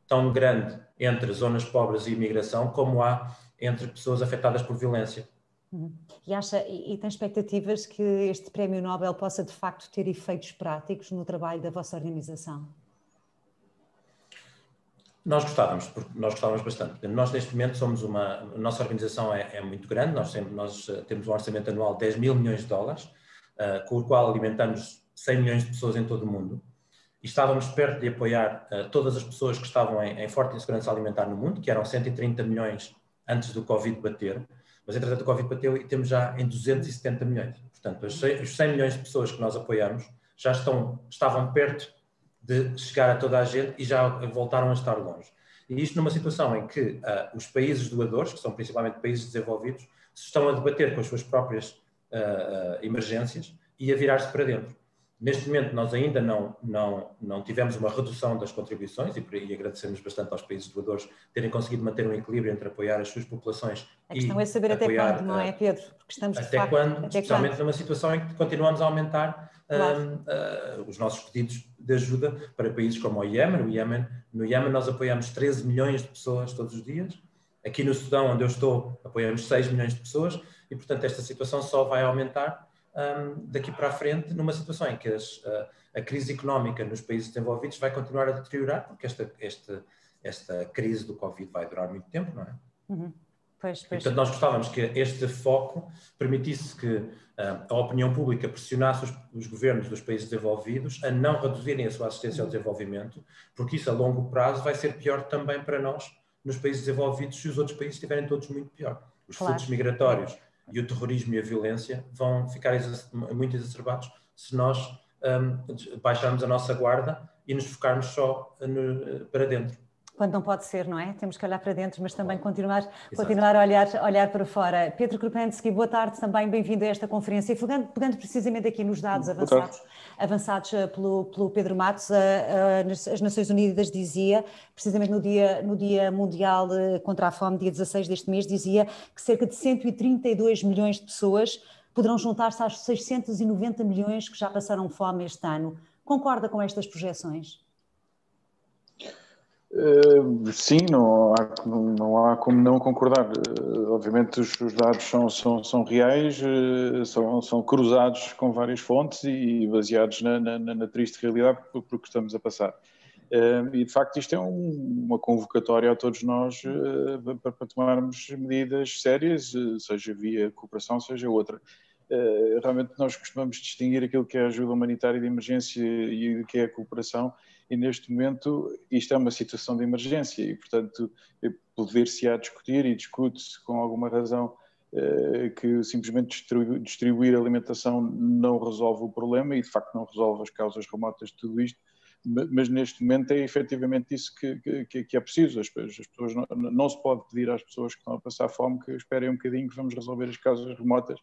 tão grande entre zonas pobres e imigração como há entre pessoas afetadas por violência. E tem expectativas que este Prémio Nobel possa de facto ter efeitos práticos no trabalho da vossa organização? Nós gostávamos bastante. Nós, neste momento, a nossa organização é muito grande, nós temos um orçamento anual de 10 mil milhões de dólares, com o qual alimentamos 100 milhões de pessoas em todo o mundo. E estávamos perto de apoiar todas as pessoas que estavam em forte insegurança alimentar no mundo, que eram 130 milhões antes do Covid bater, mas entretanto o Covid bateu e temos já em 270 milhões. Portanto, os 100 milhões de pessoas que nós apoiamos já estavam perto de chegar a toda a gente e já voltaram a estar longe. E isto numa situação em que os países doadores, que são principalmente países desenvolvidos, se estão a debater com as suas próprias emergências e a virar-se para dentro. Neste momento nós ainda não tivemos uma redução das contribuições e agradecemos bastante aos países doadores terem conseguido manter um equilíbrio entre apoiar as suas populações. A questão é saber até quando, não é, Pedro? Porque estamos especialmente numa situação em que continuamos a aumentar os nossos pedidos de ajuda para países como o Iémen. No Iémen nós apoiamos 13 milhões de pessoas todos os dias Aqui no Sudão, onde eu estou, apoiamos 6 milhões de pessoas e, portanto, esta situação só vai aumentar daqui para a frente, numa situação em que a crise económica nos países desenvolvidos vai continuar a deteriorar, porque esta crise do Covid vai durar muito tempo, não é? Uhum. Pois. E, portanto, nós gostávamos que este foco permitisse que a opinião pública pressionasse os governos dos países desenvolvidos a não reduzirem a sua assistência ao desenvolvimento, porque isso a longo prazo vai ser pior também para nós nos países desenvolvidos se os outros países estiverem todos muito pior. Os fluxos migratórios e o terrorismo e a violência vão ficar muito exacerbados se nós baixarmos a nossa guarda e nos focarmos só para dentro. Quando não pode ser, não é? Temos que olhar para dentro, mas também continuar a olhar para fora. Pedro Krupensky, boa tarde também, bem-vindo a esta conferência. E pegando precisamente aqui nos dados avançados pelo Pedro Matos, as Nações Unidas dizia, precisamente no Dia Mundial contra a Fome, dia 16 deste mês, dizia que cerca de 132 milhões de pessoas poderão juntar-se aos 690 milhões que já passaram fome este ano. Concorda com estas projeções? Sim, não há como não concordar. Obviamente os dados são reais, são cruzados com várias fontes e baseados na triste realidade por que estamos a passar. E de facto isto é uma convocatória a todos nós para tomarmos medidas sérias, seja via cooperação, seja outra. Realmente nós costumamos distinguir aquilo que é a ajuda humanitária de emergência e o que é a cooperação, e neste momento isto é uma situação de emergência e, portanto, poder-se-á discutir e discute-se com alguma razão que simplesmente distribuir alimentação não resolve o problema e de facto não resolve as causas remotas de tudo isto, mas neste momento é efetivamente isso que é preciso. As pessoas não se pode pedir às pessoas que estão a passar fome que esperem um bocadinho que vamos resolver as causas remotas.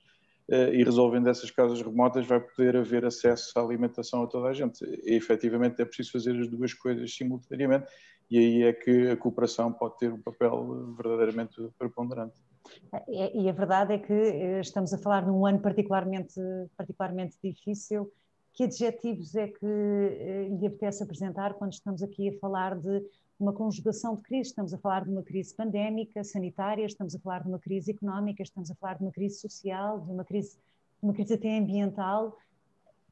E resolvendo essas causas remotas vai poder haver acesso à alimentação a toda a gente. E efetivamente é preciso fazer as duas coisas simultaneamente e aí é que a cooperação pode ter um papel verdadeiramente preponderante. E a verdade é que estamos a falar num ano particularmente difícil. Que adjetivos é que lhe apetece apresentar quando estamos aqui a falar de uma conjugação de crises? Estamos a falar de uma crise pandémica, sanitária, estamos a falar de uma crise económica, estamos a falar de uma crise social, de uma crise até ambiental.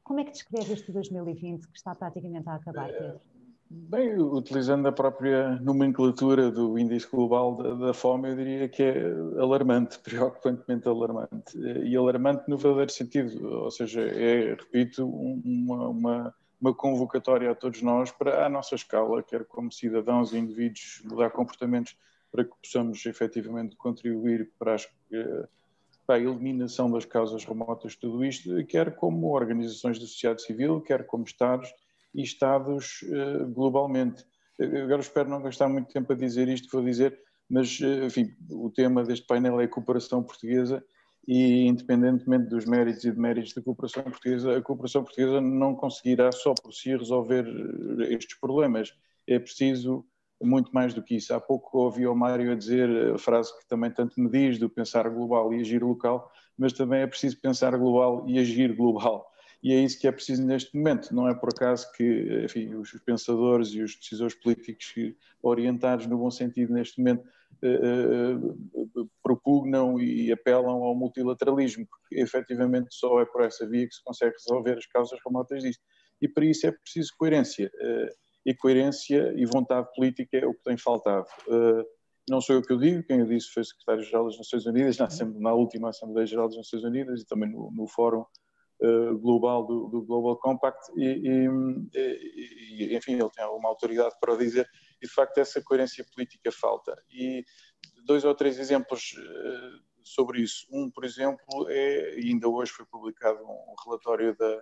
Como é que descreve este 2020 que está praticamente a acabar, Pedro? Bem, utilizando a própria nomenclatura do Índice Global da Fome, eu diria que é alarmante, preocupantemente alarmante. E alarmante no verdadeiro sentido, ou seja, repito, uma convocatória a todos nós para, à nossa escala, quer como cidadãos e indivíduos, mudar comportamentos para que possamos efetivamente contribuir para a eliminação das causas remotas de tudo isto, quer como organizações da sociedade civil, quer como Estados e Estados globalmente. Agora espero não gastar muito tempo a dizer isto que vou dizer, mas enfim, o tema deste painel é a cooperação portuguesa e independentemente dos méritos e deméritos da cooperação portuguesa, a cooperação portuguesa não conseguirá só por si resolver estes problemas. É preciso muito mais do que isso. Há pouco ouvi o Mário a dizer a frase que também tanto me diz, do pensar global e agir local, mas também é preciso pensar global e agir global. E é isso que é preciso neste momento. Não é por acaso que, enfim, os pensadores e os decisores políticos orientados no bom sentido neste momento propugnam e apelam ao multilateralismo, porque efetivamente só é por essa via que se consegue resolver as causas remotas disto. E para isso é preciso coerência. E coerência e vontade política é o que tem faltado. Não sou eu que o digo, quem o disse foi o secretário-geral das Nações Unidas, na última Assembleia Geral das Nações Unidas e também no fórum global do Global Compact e, enfim, ele tem uma autoridade para o dizer e de facto essa coerência política falta. E 2 ou 3 exemplos sobre isso. Um, por exemplo, e ainda hoje foi publicado um relatório da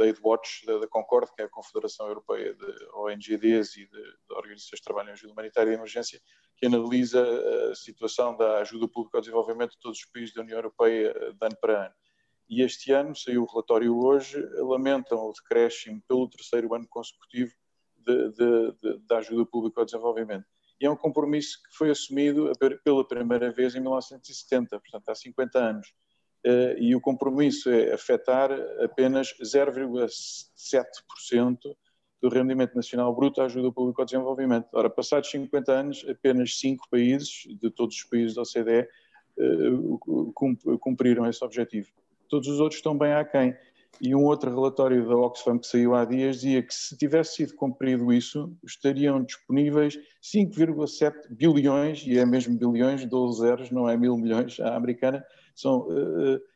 AidWatch, da Concord, que é a Confederação Europeia de ONGs e de organizações de trabalho em ajuda humanitária e de emergência, que analisa a situação da ajuda pública ao desenvolvimento de todos os países da União Europeia de ano para ano. E este ano, saiu o relatório hoje, lamentam o decréscimo pelo 3º ano consecutivo da ajuda pública ao desenvolvimento. E é um compromisso que foi assumido pela primeira vez em 1970, portanto há 50 anos. E o compromisso é afetar apenas 0,7% do rendimento nacional bruto à ajuda pública ao desenvolvimento. Ora, passados 50 anos, apenas 5 países, de todos os países da OCDE, cumpriram esse objetivo. Todos os outros estão bem aquém. E um outro relatório da Oxfam que saiu há dias dizia que se tivesse sido cumprido isso, estariam disponíveis 5,7 bilhões, e é mesmo bilhões, 12 zeros, não é 1.000 milhões, à americana,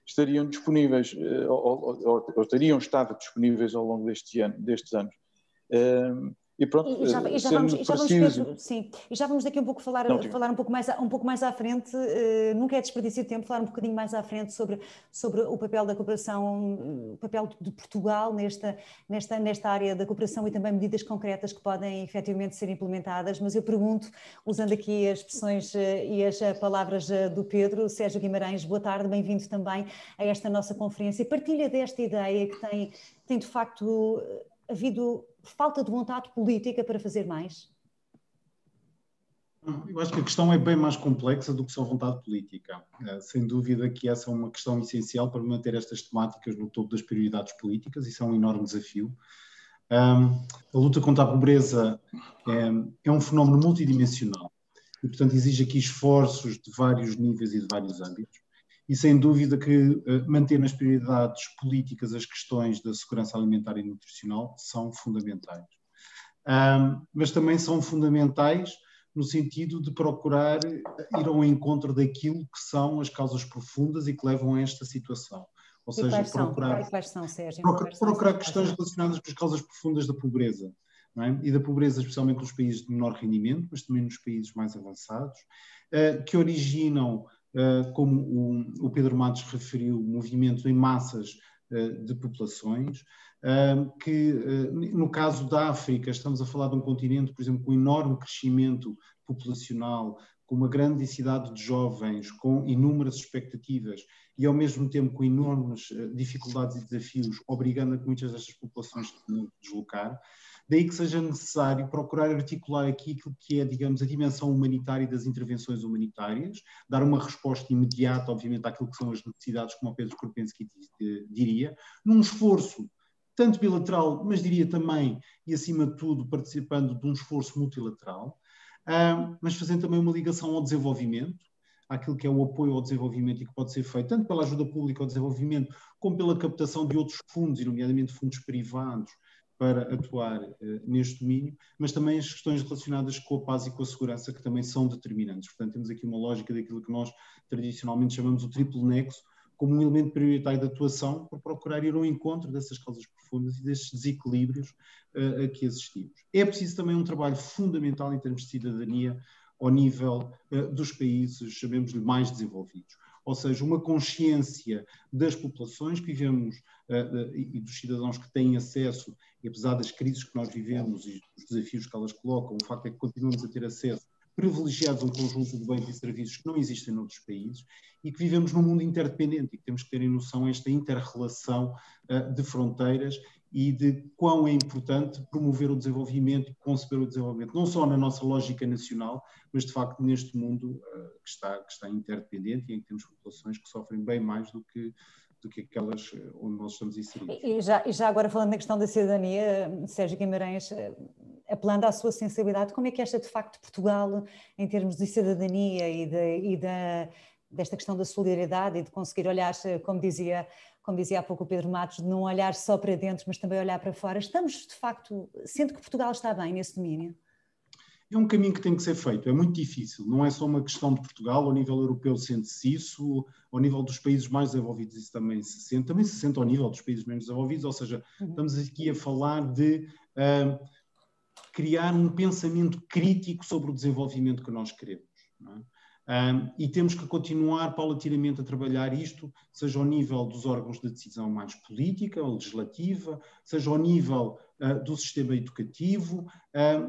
estariam disponíveis, ou teriam estado disponíveis ao longo destes anos. E pronto, e já vamos, Pedro, sim, e já vamos daqui um pouco falar um pouco mais à frente, nunca é desperdício de tempo, falar um bocadinho mais à frente sobre o papel da cooperação, o papel de Portugal nesta área da cooperação e também medidas concretas que podem efetivamente ser implementadas, mas eu pergunto, usando aqui as expressões e as palavras do Pedro, Sérgio Guimarães, boa tarde, bem-vindo também a esta nossa conferência. Partilha desta ideia que tem de facto havido falta de vontade política para fazer mais? Eu acho que a questão é bem mais complexa do que só vontade política. Sem dúvida que essa é uma questão essencial para manter estas temáticas no topo das prioridades políticas. Isso é um enorme desafio. A luta contra a pobreza é um fenómeno multidimensional e, portanto, exige aqui esforços de vários níveis e de vários âmbitos. E sem dúvida que manter nas prioridades políticas as questões da segurança alimentar e nutricional são fundamentais. Mas também são fundamentais no sentido de procurar ir ao encontro daquilo que são as causas profundas e que levam a esta situação. Ou seja, procurar questões relacionadas com as causas profundas da pobreza. Não é? E da pobreza especialmente nos países de menor rendimento, mas também nos países mais avançados, que originam, como o Pedro Matos referiu, movimento em massas de populações, que no caso da África estamos a falar de um continente, por exemplo, com enorme crescimento populacional, com uma grande densidade de jovens, com inúmeras expectativas e ao mesmo tempo com enormes dificuldades e desafios, obrigando a que muitas destas populações se deslocar. Daí que seja necessário procurar articular aqui aquilo que é, digamos, a dimensão humanitária das intervenções humanitárias, dar uma resposta imediata, obviamente, àquilo que são as necessidades, como o Pedro Krupinski diria, num esforço tanto bilateral, mas diria também, e acima de tudo, participando de um esforço multilateral, mas fazendo também uma ligação ao desenvolvimento, àquilo que é o apoio ao desenvolvimento e que pode ser feito tanto pela ajuda pública ao desenvolvimento, como pela captação de outros fundos, nomeadamente fundos privados, para atuar neste domínio, mas também as questões relacionadas com a paz e com a segurança, que também são determinantes. Portanto, temos aqui uma lógica daquilo que nós tradicionalmente chamamos o triplo nexo, como um elemento prioritário de atuação para procurar ir ao encontro dessas causas profundas e desses desequilíbrios a que assistimos. É preciso também um trabalho fundamental em termos de cidadania ao nível dos países, chamemos-lhe, mais desenvolvidos. Ou seja, uma consciência das populações que vivemos e dos cidadãos que têm acesso, e apesar das crises que nós vivemos e dos desafios que elas colocam, o facto é que continuamos a ter acesso privilegiados a um conjunto de bens e serviços que não existem noutros países e que vivemos num mundo interdependente e que temos que ter em noção esta inter-relação de fronteiras e de quão é importante promover o desenvolvimento e conceber o desenvolvimento, não só na nossa lógica nacional, mas de facto neste mundo que está interdependente e em que temos populações que sofrem bem mais do que aquelas onde nós estamos inseridos. E já agora falando na questão da cidadania, Sérgio Guimarães, apelando à sua sensibilidade, como é que acha de facto Portugal, em termos de cidadania desta questão da solidariedade e de conseguir olhar, como dizia há pouco o Pedro Matos, de não olhar só para dentro, mas também olhar para fora, estamos de facto, sendo que Portugal está bem nesse domínio? É um caminho que tem que ser feito, é muito difícil, não é só uma questão de Portugal, ao nível europeu sente-se isso, ao nível dos países mais desenvolvidos isso também se sente ao nível dos países menos desenvolvidos, ou seja, estamos aqui a falar de criar um pensamento crítico sobre o desenvolvimento que nós queremos, não é? E temos que continuar paulatinamente a trabalhar isto, seja ao nível dos órgãos de decisão mais política ou legislativa, seja ao nível do sistema educativo,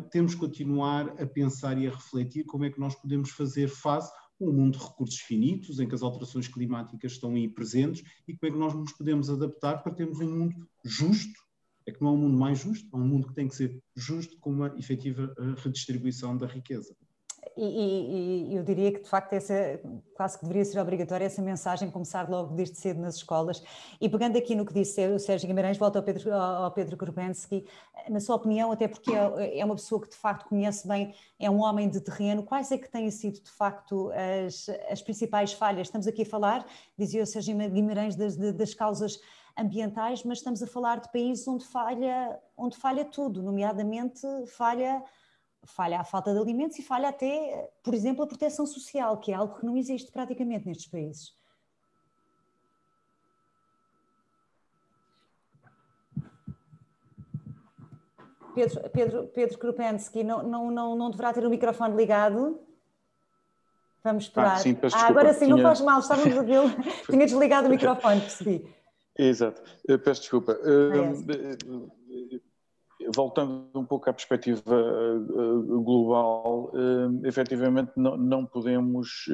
temos que continuar a pensar e a refletir como é que nós podemos fazer face a um mundo de recursos finitos, em que as alterações climáticas estão aí presentes, e como é que nós nos podemos adaptar para termos um mundo justo. É que não é um mundo mais justo, é um mundo que tem que ser justo com uma efetiva redistribuição da riqueza. E eu diria que, de facto, quase que deveria ser obrigatória essa mensagem começar logo desde cedo nas escolas. E pegando aqui no que disse o Sérgio Guimarães, volto ao Pedro Krupensky, na sua opinião, até porque é uma pessoa que de facto conhece bem, é um homem de terreno, quais é que têm sido de facto as principais falhas? Estamos aqui a falar, dizia o Sérgio Guimarães, das causas ambientais, mas estamos a falar de países onde falha tudo, nomeadamente falha a falta de alimentos e falha até, por exemplo, a proteção social, que é algo que não existe praticamente nestes países. Pedro Krupensky, não deverá ter o microfone ligado? Vamos esperar. Sim, peço desculpa. Agora sim, não faz mal, estávamos a vê-lo. Tinha desligado o microfone, percebi. Exato, peço desculpa. Voltando um pouco à perspectiva global, efetivamente não podemos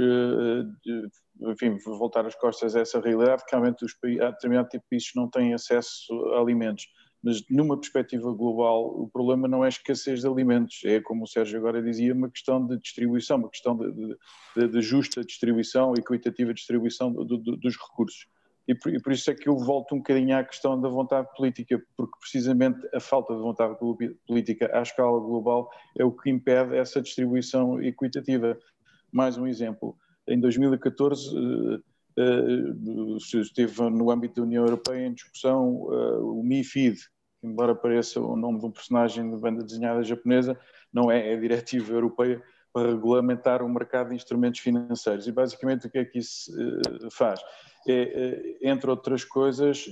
voltar as costas a essa realidade, que realmente há determinado tipo de países não têm acesso a alimentos. Mas numa perspectiva global, o problema não é a escassez de alimentos, é, como o Sérgio agora dizia, uma questão de distribuição, uma questão de justa distribuição e equitativa distribuição dos recursos. E por isso é que eu volto um bocadinho à questão da vontade política, porque precisamente a falta de vontade política à escala global é o que impede essa distribuição equitativa. Mais um exemplo, em 2014 esteve no âmbito da União Europeia em discussão o MiFID, que embora pareça o nome de um personagem de banda desenhada japonesa, não é a diretiva europeia para regulamentar o mercado de instrumentos financeiros. E basicamente o que é que isso faz? Entre outras coisas,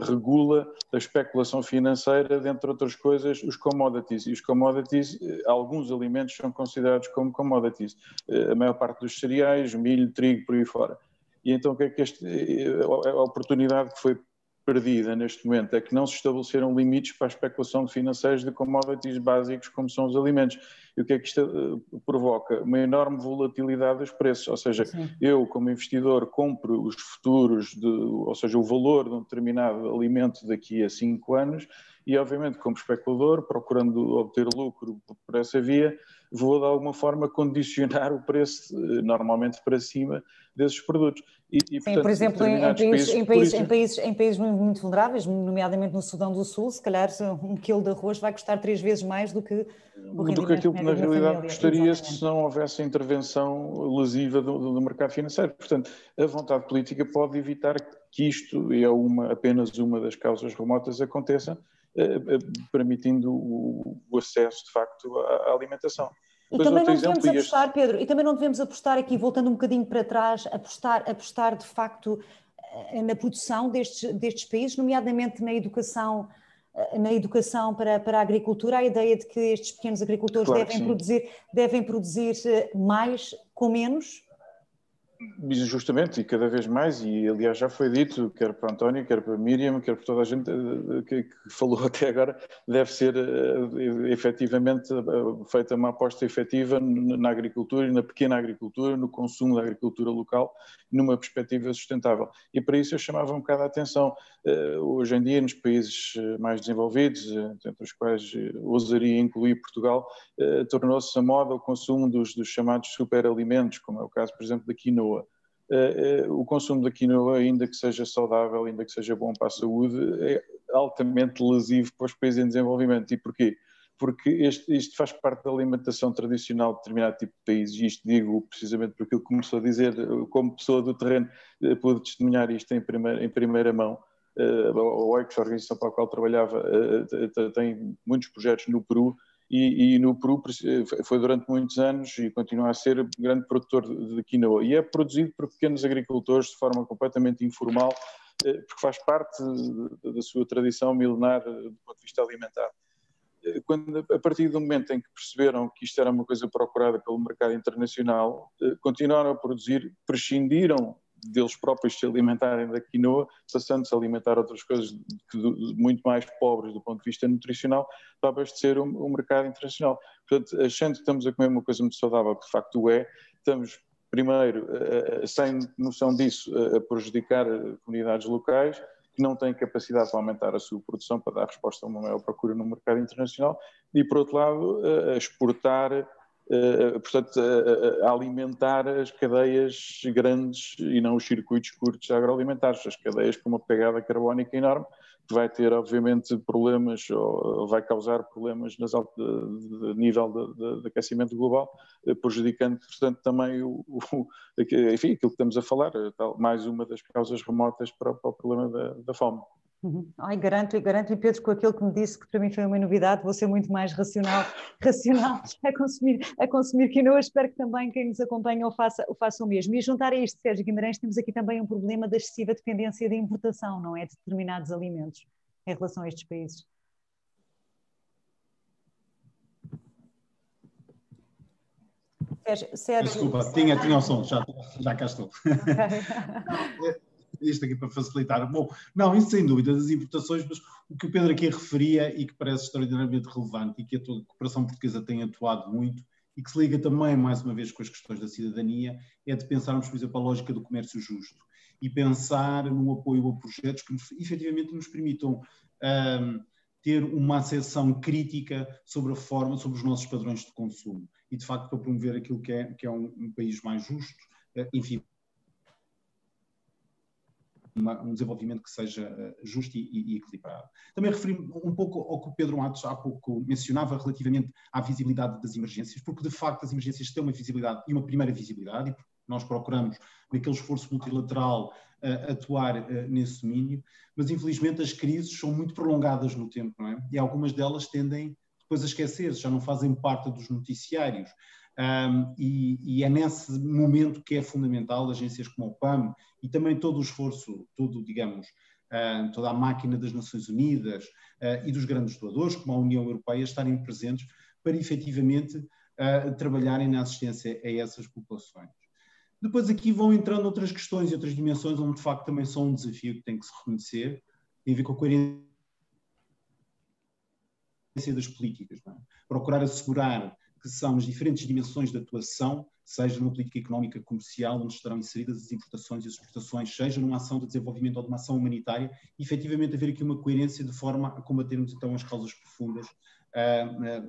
regula a especulação financeira, dentre outras coisas, os commodities. E os commodities, alguns alimentos são considerados como commodities. A maior parte dos cereais, milho, trigo, por aí fora. E então o que é que a oportunidade que foi perdida neste momento é que não se estabeleceram limites para a especulação de financeiros de commodities básicos como são os alimentos. E o que é que isto provoca? Uma enorme volatilidade dos preços, ou seja, eu como investidor compro os futuros, ou seja, o valor de um determinado alimento daqui a 5 anos e obviamente como especulador, procurando obter lucro por essa via, vou de alguma forma condicionar o preço normalmente para cima desses produtos. Sim, portanto, por exemplo, em países muito vulneráveis, nomeadamente no Sudão do Sul, se calhar um quilo de arroz vai custar 3 vezes mais do que o rendimento aquilo que na realidade custaria se não houvesse a intervenção lesiva do mercado financeiro. Portanto, a vontade política pode evitar que isto, e é apenas uma das causas remotas, aconteça, permitindo o acesso, de facto, à alimentação. E também não devemos apostar, Pedro, e também não devemos apostar aqui, voltando um bocadinho para trás, apostar de facto na produção destes países, nomeadamente na educação para a agricultura, a ideia de que estes pequenos agricultores devem produzir mais com menos? Justamente, e cada vez mais, e aliás já foi dito, quer para António, quer para Miriam, quer para toda a gente que falou até agora, deve ser efetivamente feita uma aposta efetiva na agricultura e na pequena agricultura, no consumo da agricultura local, numa perspectiva sustentável. E para isso eu chamava um bocado a atenção. Hoje em dia, nos países mais desenvolvidos, entre os quais ousaria incluir Portugal, tornou-se a moda o consumo dos chamados superalimentos, como é o caso, por exemplo, da quinoa. O consumo da quinoa, ainda que seja saudável, ainda que seja bom para a saúde, é altamente lesivo para os países em desenvolvimento. E porquê? Porque isto faz parte da alimentação tradicional de determinado tipo de países, e isto digo precisamente porque ele começou a dizer, como pessoa do terreno, pude testemunhar isto em primeira mão. A OICS, a organização para a qual trabalhava, tem muitos projetos no Peru, e no Peru foi durante muitos anos e continua a ser grande produtor de quinoa. E é produzido por pequenos agricultores de forma completamente informal, porque faz parte da sua tradição milenar do ponto de vista alimentar. A partir do momento em que perceberam que isto era uma coisa procurada pelo mercado internacional, continuaram a produzir, prescindiram deles próprios se alimentarem da quinoa, passando-se a alimentar outras coisas muito mais pobres do ponto de vista nutricional, para abastecer o mercado internacional. Portanto, achando que estamos a comer uma coisa muito saudável, que de facto estamos, primeiro, sem noção disso, a prejudicar comunidades locais, que não têm capacidade para aumentar a sua produção, para dar resposta a uma maior procura no mercado internacional, e, por outro lado, a exportar portanto, a alimentar as cadeias grandes e não os circuitos curtos agroalimentares, as cadeias com uma pegada carbónica enorme, que vai ter, obviamente, problemas, ou vai causar problemas de nível de aquecimento global, prejudicando, portanto, também enfim, aquilo que estamos a falar, mais uma das causas remotas para o problema da fome. Ai, garanto-lhe, Pedro, com aquilo que me disse, que para mim foi uma novidade, vou ser muito mais racional a consumir quinoa. Espero que também quem nos acompanha o faça o mesmo. E juntar a isto, Sérgio Guimarães, temos aqui também um problema da excessiva dependência de importação, não é? De determinados alimentos em relação a estes países. Sérgio... Desculpa, tinha o som, já cá estou. Okay. Isto aqui para facilitar. Bom, não, isso sem dúvida das importações, mas o que o Pedro aqui referia e que parece extraordinariamente relevante e que a cooperação portuguesa tem atuado muito e que se liga também, mais uma vez, com as questões da cidadania, é de pensarmos, por exemplo, a lógica do comércio justo e pensar no apoio a projetos que efetivamente nos permitam ter uma acessão crítica sobre a forma, sobre os nossos padrões de consumo e, de facto, para promover aquilo que é um país mais justo, enfim, um desenvolvimento que seja justo e equilibrado. Também referi-me um pouco ao que o Pedro Matos há pouco mencionava relativamente à visibilidade das emergências, porque de facto as emergências têm uma visibilidade e uma primeira visibilidade, e nós procuramos, naquele esforço multilateral, atuar nesse domínio, mas infelizmente as crises são muito prolongadas no tempo, não é? E algumas delas tendem depois a esquecer-se, já não fazem parte dos noticiários. E é nesse momento que é fundamental agências como o PAM e também todo o esforço, toda a máquina das Nações Unidas e dos grandes doadores, como a União Europeia, estarem presentes para efetivamente trabalharem na assistência a essas populações. Depois aqui vão entrando outras questões e outras dimensões onde de facto também são um desafio que tem que se reconhecer, tem a ver com a coerência das políticas, não é? Procurar assegurar que são as diferentes dimensões de atuação, seja numa política económica comercial, onde estarão inseridas as importações e as exportações, seja numa ação de desenvolvimento ou de uma ação humanitária, e efetivamente haver aqui uma coerência de forma a combatermos então as causas profundas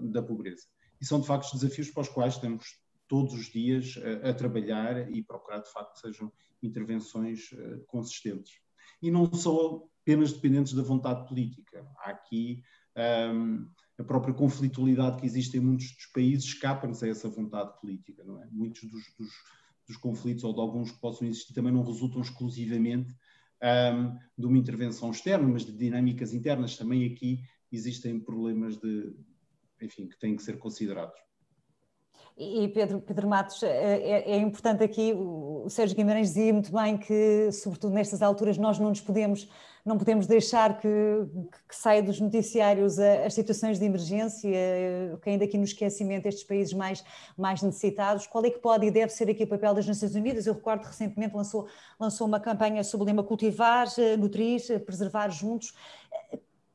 da pobreza. E são de facto os desafios para os quais estamos todos os dias a trabalhar e procurar de facto que sejam intervenções consistentes. E não só apenas dependentes da vontade política. Há aqui a própria conflitualidade que existe em muitos dos países escapa-nos a essa vontade política, não é? Muitos dos conflitos ou de alguns que possam existir também não resultam exclusivamente de uma intervenção externa, mas de dinâmicas internas. Também aqui existem problemas enfim, que têm que ser considerados. E Pedro Matos, é importante aqui, o Sérgio Guimarães dizia muito bem que, sobretudo nestas alturas, nós não podemos deixar que saia dos noticiários as situações de emergência, caindo aqui no esquecimento estes países mais necessitados. Qual é que pode e deve ser aqui o papel das Nações Unidas? Eu recordo que recentemente lançou uma campanha sob o lema Cultivar, Nutrir, Preservar Juntos.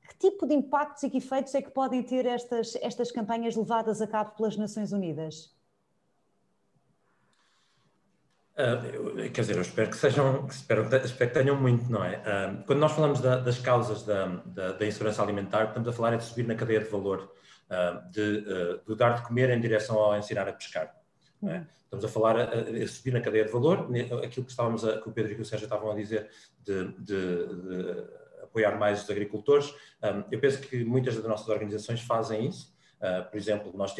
Que tipo de impactos e que efeitos é que podem ter estas campanhas levadas a cabo pelas Nações Unidas? Quer dizer, eu espero que tenham muito, não é? Quando nós falamos das causas da insegurança alimentar, estamos a falar de subir na cadeia de valor, do dar de comer em direção ao ensinar a pescar. Não é? Estamos a falar de subir na cadeia de valor, aquilo que o Pedro e o Sérgio estavam a dizer de apoiar mais os agricultores. Eu penso que muitas das nossas organizações fazem isso. Por exemplo, nós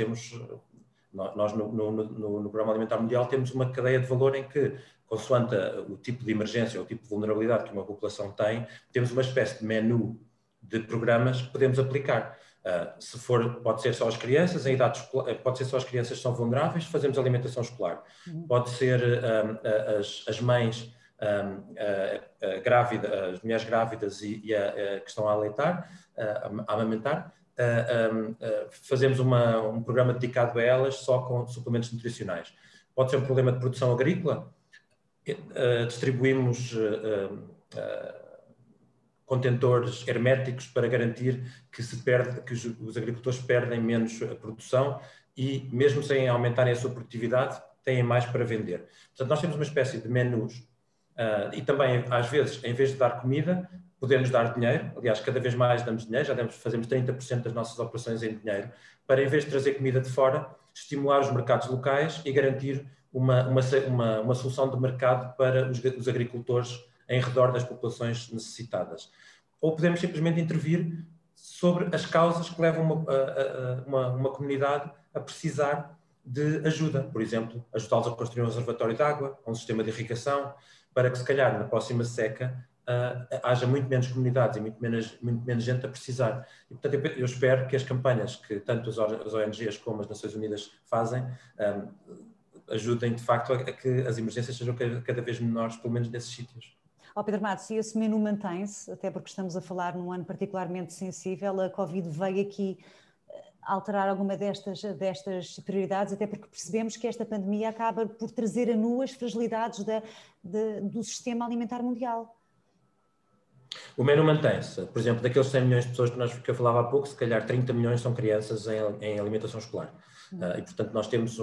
no Programa Alimentar Mundial temos uma cadeia de valor em que, consoante o tipo de emergência ou o tipo de vulnerabilidade que uma população tem, temos uma espécie de menu de programas que podemos aplicar. Se for, pode ser só as crianças, em idade escolar, pode ser só as crianças que são vulneráveis, fazemos alimentação escolar. Pode ser as mães grávidas, as mulheres grávidas e que estão a aleitar, a amamentar. Fazemos um programa dedicado a elas só com suplementos nutricionais. Pode ser um problema de produção agrícola, distribuímos contentores herméticos para garantir que os agricultores perdem menos a produção e, mesmo sem aumentarem a sua produtividade, têm mais para vender. Portanto, nós temos uma espécie de menus e também, às vezes, em vez de dar comida, podemos dar dinheiro. Aliás, cada vez mais damos dinheiro, fazemos 30% das nossas operações em dinheiro, para, em vez de trazer comida de fora, estimular os mercados locais e garantir uma solução de mercado para os agricultores em redor das populações necessitadas. Ou podemos simplesmente intervir sobre as causas que levam uma comunidade a precisar de ajuda. Por exemplo, ajudá-los a construir um reservatório de água, um sistema de irrigação, para que, se calhar, na próxima seca, haja muito menos comunidades e muito menos gente a precisar. E, portanto, eu espero que as campanhas que tanto as ONGs como as Nações Unidas fazem ajudem, de facto, a que as emergências sejam cada vez menores, pelo menos nesses sítios. Pedro Matos, e esse menu mantém-se, até porque estamos a falar num ano particularmente sensível, a Covid veio aqui alterar alguma destas prioridades, até porque percebemos que esta pandemia acaba por trazer a nu as fragilidades do sistema alimentar mundial. O menu mantém-se. Por exemplo, daqueles 100 milhões de pessoas que eu falava há pouco, se calhar 30 milhões são crianças em alimentação escolar. E, portanto, nós temos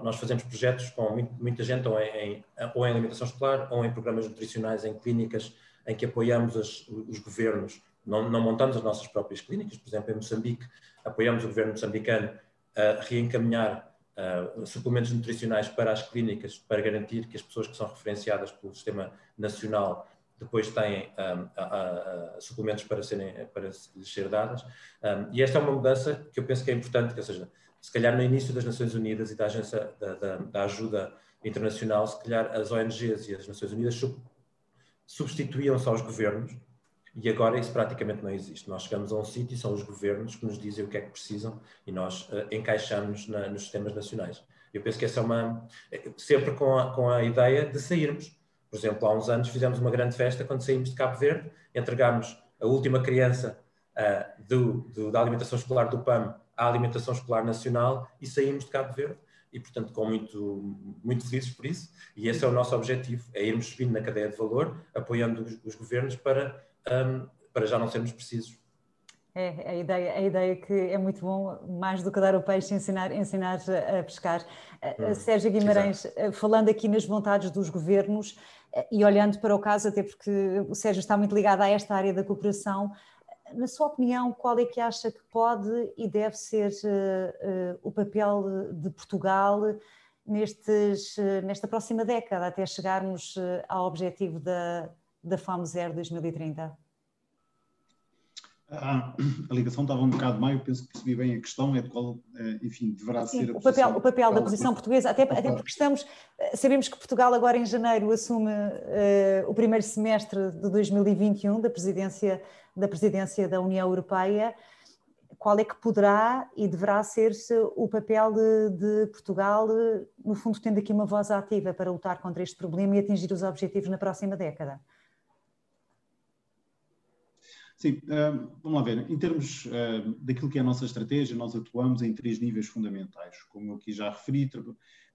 nós fazemos projetos com muita gente ou em alimentação escolar ou em programas nutricionais, em clínicas, em que apoiamos os governos. Não montamos as nossas próprias clínicas. Por exemplo, em Moçambique, apoiamos o governo moçambicano a reencaminhar suplementos nutricionais para as clínicas, para garantir que as pessoas que são referenciadas pelo Sistema Nacional depois têm suplementos para lhes ser dadas. E esta é uma mudança que eu penso que é importante, ou seja, se calhar no início das Nações Unidas e da Agência da Ajuda Internacional, se calhar as ONGs e as Nações Unidas substituíam-se aos governos, e agora isso praticamente não existe. Nós chegamos a um sítio e são os governos que nos dizem o que é que precisam e nós encaixamos nos sistemas nacionais. Eu penso que essa é sempre com a ideia de sairmos. Por exemplo, há uns anos fizemos uma grande festa quando saímos de Cabo Verde, entregámos a última criança da alimentação escolar do PAM à alimentação escolar nacional e saímos de Cabo Verde. E, portanto, muito felizes por isso. E esse é o nosso objetivo, é irmos subindo na cadeia de valor, apoiando os governos para já não sermos precisos. A ideia que é muito bom, mais do que dar o peixe, ensinar a pescar. Sérgio Guimarães, falando aqui nas vontades dos governos e olhando para o caso, até porque o Sérgio está muito ligado a esta área da cooperação, na sua opinião, qual é que acha que pode e deve ser o papel de Portugal nesta próxima década, até chegarmos ao objetivo da Fome Zero 2030? A ligação estava um bocado má, eu penso que percebi bem a questão, é de qual, enfim, deverá ser a posição. O papel da posição portuguesa, até porque sabemos que Portugal agora em janeiro assume o primeiro semestre de 2021 da presidência da União Europeia. Qual é que poderá e deverá ser o papel de Portugal, no fundo tendo aqui uma voz ativa para lutar contra este problema e atingir os objetivos na próxima década? Sim, vamos lá ver. Em termos daquilo que é a nossa estratégia, nós atuamos em 3 níveis fundamentais. Como eu aqui já referi,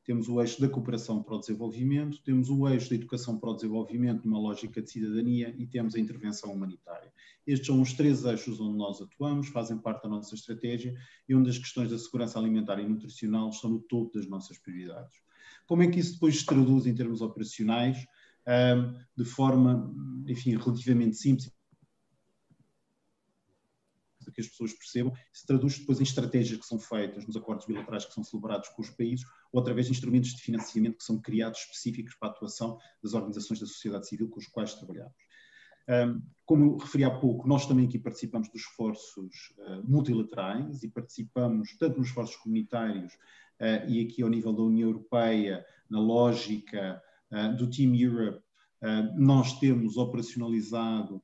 temos o eixo da cooperação para o desenvolvimento, temos o eixo da educação para o desenvolvimento numa lógica de cidadania e temos a intervenção humanitária. Estes são os 3 eixos onde nós atuamos, fazem parte da nossa estratégia e onde as questões da segurança alimentar e nutricional estão no topo das nossas prioridades. Como é que isso depois se traduz em termos operacionais? De forma, enfim, relativamente simples, que as pessoas percebam, se traduz depois em estratégias que são feitas nos acordos bilaterais que são celebrados com os países ou através de instrumentos de financiamento que são criados específicos para a atuação das organizações da sociedade civil com os quais trabalhamos. Como eu referi há pouco, nós também aqui participamos dos esforços multilaterais e participamos tanto nos esforços comunitários e aqui ao nível da União Europeia, na lógica do Team Europe, nós temos operacionalizado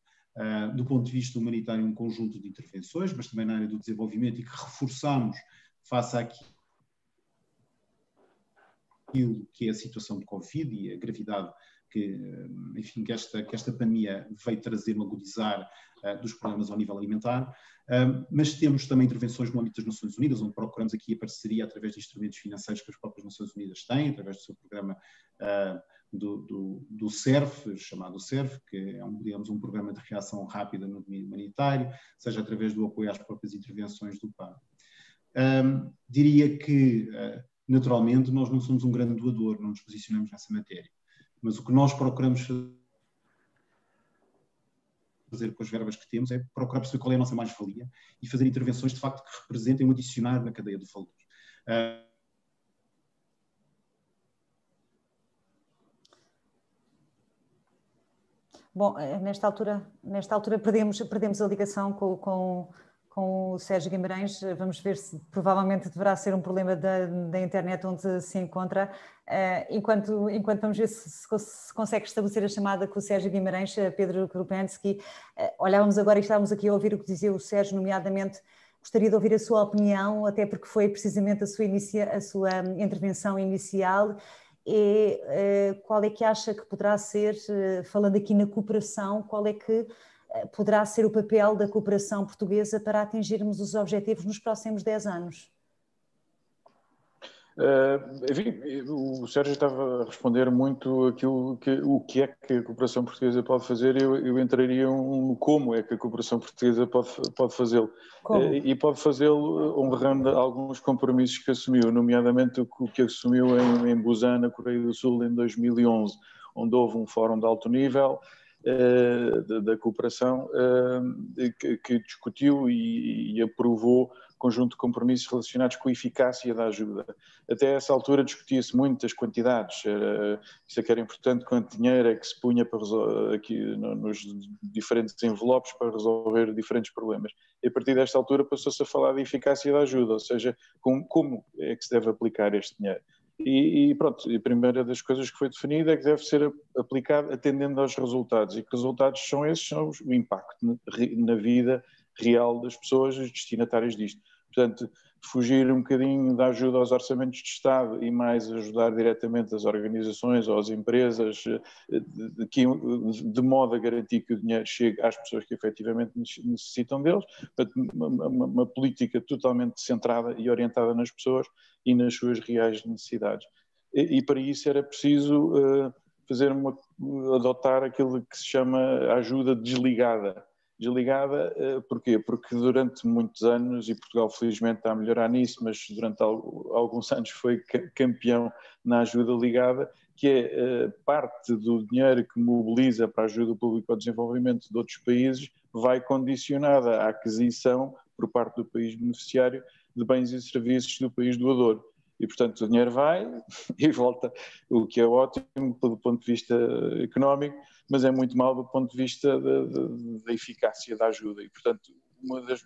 do ponto de vista humanitário um conjunto de intervenções, mas também na área do desenvolvimento e que reforçamos face àquilo que é a situação de Covid e a gravidade que, enfim, que esta pandemia veio trazer, agudizar dos problemas ao nível alimentar, mas temos também intervenções no âmbito das Nações Unidas, onde procuramos aqui a parceria através de instrumentos financeiros que as próprias Nações Unidas têm, através do seu programa do CERF, chamado CERF, que é digamos, um programa de reação rápida no domínio humanitário, seja através do apoio às próprias intervenções do PAN. Diria que, naturalmente, nós não somos um grande doador, não nos posicionamos nessa matéria, mas o que nós procuramos fazer com as verbas que temos é procurar perceber qual é a nossa mais-valia e fazer intervenções de facto que representem um dicionário na cadeia do valor. Bom, nesta altura perdemos a ligação com o Sérgio Guimarães. Vamos ver se provavelmente deverá ser um problema da internet onde se encontra. Enquanto vamos ver se consegue estabelecer a chamada com o Sérgio Guimarães, Pedro Krupensky. Olhávamos agora e estávamos aqui a ouvir o que dizia o Sérgio, nomeadamente gostaria de ouvir a sua opinião, até porque foi precisamente a sua intervenção inicial. E qual é que acha que poderá ser, falando aqui na cooperação, qual é que poderá ser o papel da cooperação portuguesa para atingirmos os objetivos nos próximos 10 anos? Enfim, o Sérgio estava a responder muito aquilo o que é que a cooperação portuguesa pode fazer. Eu entraria no como é que a cooperação portuguesa pode fazê-lo. E pode fazê-lo honrando alguns compromissos que assumiu, nomeadamente o que assumiu em Busan, na Coreia do Sul, em 2011, onde houve um fórum de alto nível da cooperação que discutiu e aprovou conjunto de compromissos relacionados com a eficácia da ajuda. Até essa altura discutia-se muito as quantidades, isso é que era importante, quanto dinheiro é que se punha aqui nos diferentes envelopes para resolver diferentes problemas. E a partir desta altura passou-se a falar da eficácia da ajuda, ou seja, como é que se deve aplicar este dinheiro. E pronto, a primeira das coisas que foi definida é que deve ser aplicado atendendo aos resultados. E que resultados são esses? São o impacto na vida real das pessoas, os destinatários disto. Portanto, fugir um bocadinho da ajuda aos orçamentos de Estado e mais ajudar diretamente as organizações ou as empresas, de modo a garantir que o dinheiro chegue às pessoas que efetivamente necessitam deles. Portanto, uma política totalmente centrada e orientada nas pessoas e nas suas reais necessidades. E para isso era preciso adotar aquilo que se chama ajuda desligada. Desligada, porquê? Porque durante muitos anos, e Portugal felizmente está a melhorar nisso, mas durante alguns anos foi campeão na ajuda ligada, que é parte do dinheiro que mobiliza para a ajuda pública ao desenvolvimento de outros países, vai condicionada à aquisição, por parte do país beneficiário, de bens e serviços do país doador. E, portanto, o dinheiro vai e volta, o que é ótimo do ponto de vista económico, mas é muito mau do ponto de vista da eficácia da ajuda. E, portanto, uma das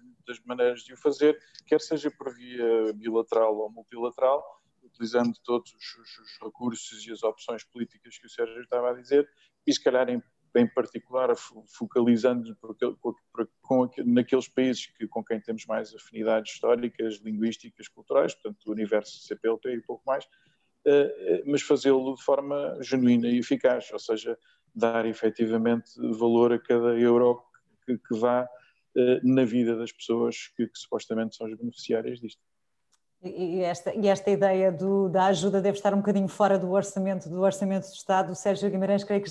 maneiras de o fazer, quer seja por via bilateral ou multilateral, utilizando todos os recursos e as opções políticas que o Sérgio estava a dizer, e se calhar em particular focalizando naqueles países com quem temos mais afinidades históricas, linguísticas, culturais, portanto o universo CPLP e pouco mais, mas fazê-lo de forma genuína e eficaz, ou seja, dar efetivamente valor a cada euro que vá na vida das pessoas que supostamente são as beneficiárias disto. E esta ideia da ajuda deve estar um bocadinho fora do orçamento do Estado. O Sérgio Guimarães creio que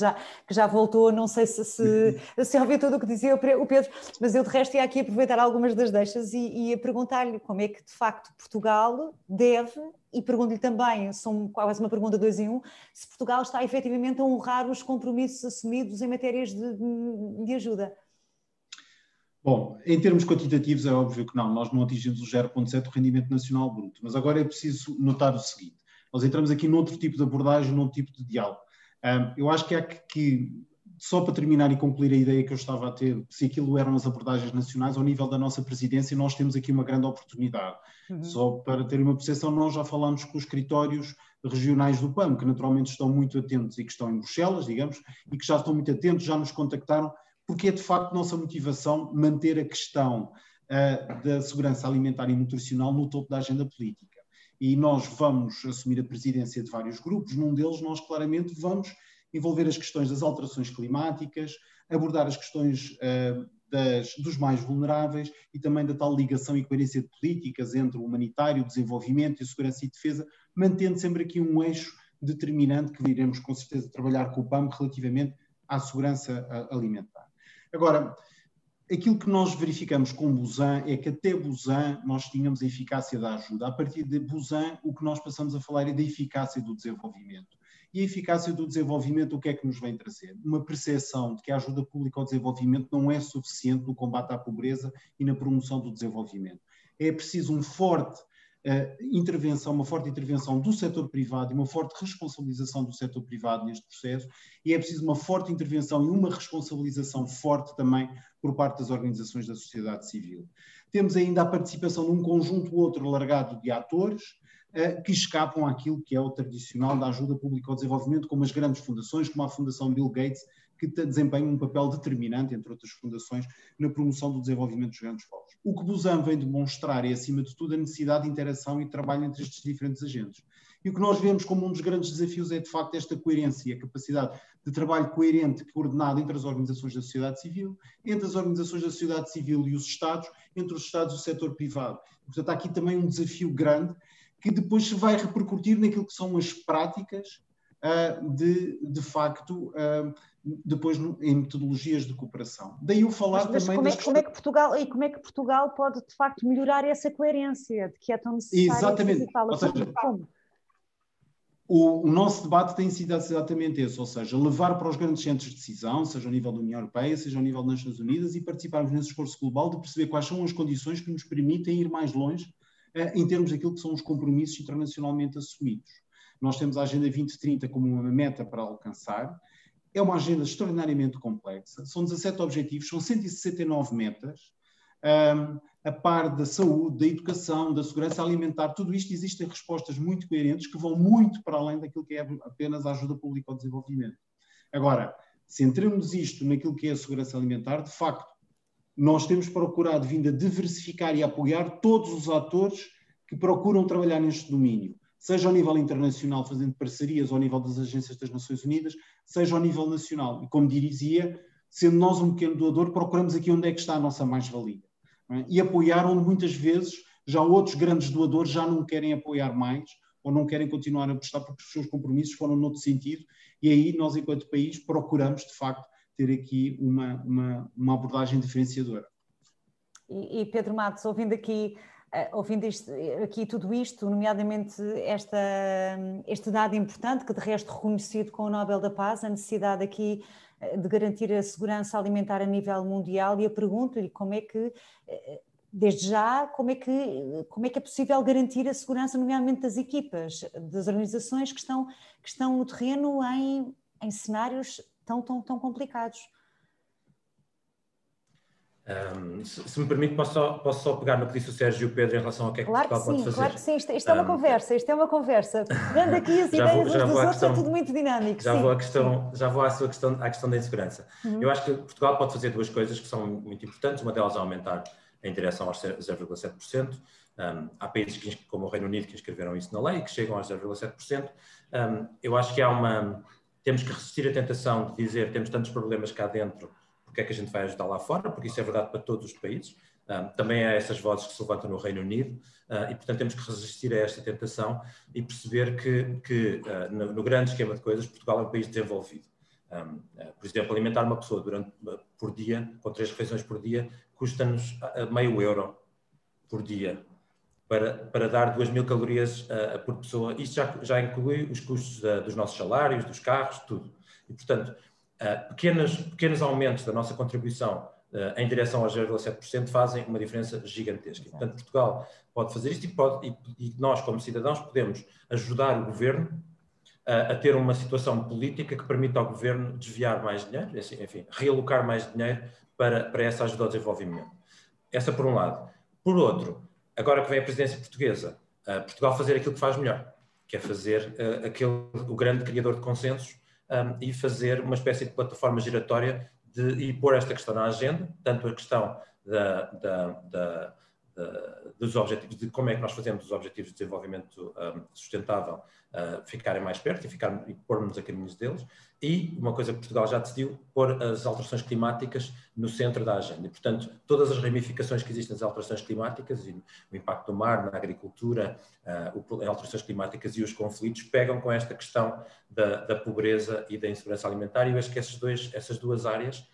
já voltou, não sei se ouviu tudo o que dizia o Pedro, mas eu de resto ia aqui aproveitar algumas das deixas e ia perguntar-lhe como é que de facto Portugal deve, e pergunto-lhe também, são quase uma pergunta 2 em 1, se Portugal está efetivamente a honrar os compromissos assumidos em matérias de ajuda. Bom, em termos quantitativos é óbvio que nós não atingimos o 0,7 do rendimento nacional bruto, mas agora é preciso notar o seguinte, nós entramos aqui noutro tipo de abordagem, noutro tipo de diálogo. Eu acho que há que, só para terminar e concluir a ideia que eu estava a ter, se aquilo eram as abordagens nacionais, ao nível da nossa presidência, nós temos aqui uma grande oportunidade. Só para ter uma percepção, nós já falámos com os escritórios regionais do PAM, que naturalmente estão muito atentos e que estão em Bruxelas, digamos, e que já estão muito atentos, já nos contactaram, porque é de facto nossa motivação manter a questão da segurança alimentar e nutricional no topo da agenda política. E nós vamos assumir a presidência de vários grupos, num deles nós claramente vamos envolver as questões das alterações climáticas, abordar as questões dos mais vulneráveis e também da tal ligação e coerência de políticas entre o humanitário, o desenvolvimento e a segurança e defesa, mantendo sempre aqui um eixo determinante que iremos com certeza trabalhar com o PAM relativamente à segurança alimentar. Agora, aquilo que nós verificamos com Busan é que até Busan nós tínhamos a eficácia da ajuda. A partir de Busan, o que nós passamos a falar é da eficácia do desenvolvimento. E a eficácia do desenvolvimento, o que é que nos vem trazer? Uma percepção de que a ajuda pública ao desenvolvimento não é suficiente no combate à pobreza e na promoção do desenvolvimento. É preciso uma forte intervenção do setor privado e uma forte responsabilização do setor privado neste processo, e é preciso uma forte intervenção e uma responsabilização forte também por parte das organizações da sociedade civil. Temos ainda a participação num conjunto outro largado de atores que escapam àquilo que é o tradicional da ajuda pública ao desenvolvimento, como as grandes fundações, como a Fundação Bill Gates, que desempenham um papel determinante, entre outras fundações, na promoção do desenvolvimento dos grandes povos. O que Busan vem demonstrar é, acima de tudo, a necessidade de interação e trabalho entre estes diferentes agentes. E o que nós vemos como um dos grandes desafios é, de facto, esta coerência e a capacidade de trabalho coerente e coordenado entre as organizações da sociedade civil, entre as organizações da sociedade civil e os Estados, entre os Estados e o setor privado. Portanto, há aqui também um desafio grande que depois se vai repercutir naquilo que são as práticas de facto, depois em metodologias de cooperação. Daí eu falar mas também... como é que Portugal pode, de facto, melhorar essa coerência de que é tão necessária? Exatamente. Ou seja, o nosso debate tem sido exatamente esse, ou seja, levar para os grandes centros de decisão, seja ao nível da União Europeia, seja ao nível das Nações Unidas, e participarmos nesse esforço global de perceber quais são as condições que nos permitem ir mais longe em termos daquilo que são os compromissos internacionalmente assumidos. Nós temos a Agenda 2030 como uma meta para alcançar. É uma agenda extraordinariamente complexa. São 17 objetivos, são 169 metas. A par da saúde, da educação, da segurança alimentar, tudo isto existem respostas muito coerentes que vão muito para além daquilo que é apenas a ajuda pública ao desenvolvimento. Agora, centremos isto naquilo que é a segurança alimentar, de facto, nós temos procurado vindo a diversificar e apoiar todos os atores que procuram trabalhar neste domínio, seja ao nível internacional, fazendo parcerias ao nível das agências das Nações Unidas, seja ao nível nacional. E como dizia, sendo nós um pequeno doador, procuramos aqui onde é que está a nossa mais-valia. E apoiar onde muitas vezes já outros grandes doadores já não querem apoiar mais ou não querem continuar a prestar porque os seus compromissos foram noutro sentido, e aí nós, enquanto país, procuramos, de facto, ter aqui uma abordagem diferenciadora. E Pedro Matos, ouvindo aqui tudo isto, nomeadamente este dado importante, que de resto reconhecido com o Nobel da Paz, a necessidade aqui de garantir a segurança alimentar a nível mundial, e eu pergunto-lhe como é que, desde já, como é que é possível garantir a segurança, nomeadamente das equipas, das organizações que estão no terreno em cenários tão complicados. Se me permite, posso só pegar no que disse o Sérgio e o Pedro em relação ao que é que Portugal pode fazer. Claro que sim, isto é uma conversa, Pegando aqui as ideias uns dos outros, é tudo muito dinâmico. Já vou à questão da insegurança. Eu acho que Portugal pode fazer duas coisas que são muito importantes. Uma delas é aumentar em direção aos 0,7%. Há países como o Reino Unido que inscreveram isso na lei e que chegam aos 0,7%. Eu acho que temos que resistir à tentação de dizer temos tantos problemas cá dentro, porque é que a gente vai ajudar lá fora, porque isso é verdade para todos os países. Também há essas vozes que se levantam no Reino Unido e, portanto, temos que resistir a esta tentação e perceber que no grande esquema de coisas, Portugal é um país desenvolvido. Por exemplo, alimentar uma pessoa por dia, com 3 refeições por dia, custa-nos meio euro por dia para dar 2.000 calorias por pessoa. Isto já inclui os custos dos nossos salários, dos carros, tudo. E, portanto, pequenos aumentos da nossa contribuição em direção aos 0,7% fazem uma diferença gigantesca. Portanto, Portugal pode fazer isto e nós, como cidadãos, podemos ajudar o governo a ter uma situação política que permita ao governo desviar mais dinheiro, enfim, realocar mais dinheiro para essa ajuda ao desenvolvimento. Essa por um lado. Por outro, agora que vem a presidência portuguesa, Portugal fazer aquilo que faz melhor, que é fazer o grande criador de consensos e fazer uma espécie de plataforma giratória e pôr esta questão na agenda, tanto a questão dos objetivos, de como é que nós fazemos os objetivos de desenvolvimento sustentável ficarem mais perto e pormos a caminhos deles, e uma coisa que Portugal já decidiu, pôr as alterações climáticas no centro da agenda. E, portanto, todas as ramificações que existem nas alterações climáticas, e o impacto do mar, na agricultura, as alterações climáticas e os conflitos, pegam com esta questão da pobreza e da insegurança alimentar, e eu acho que essas duas áreas,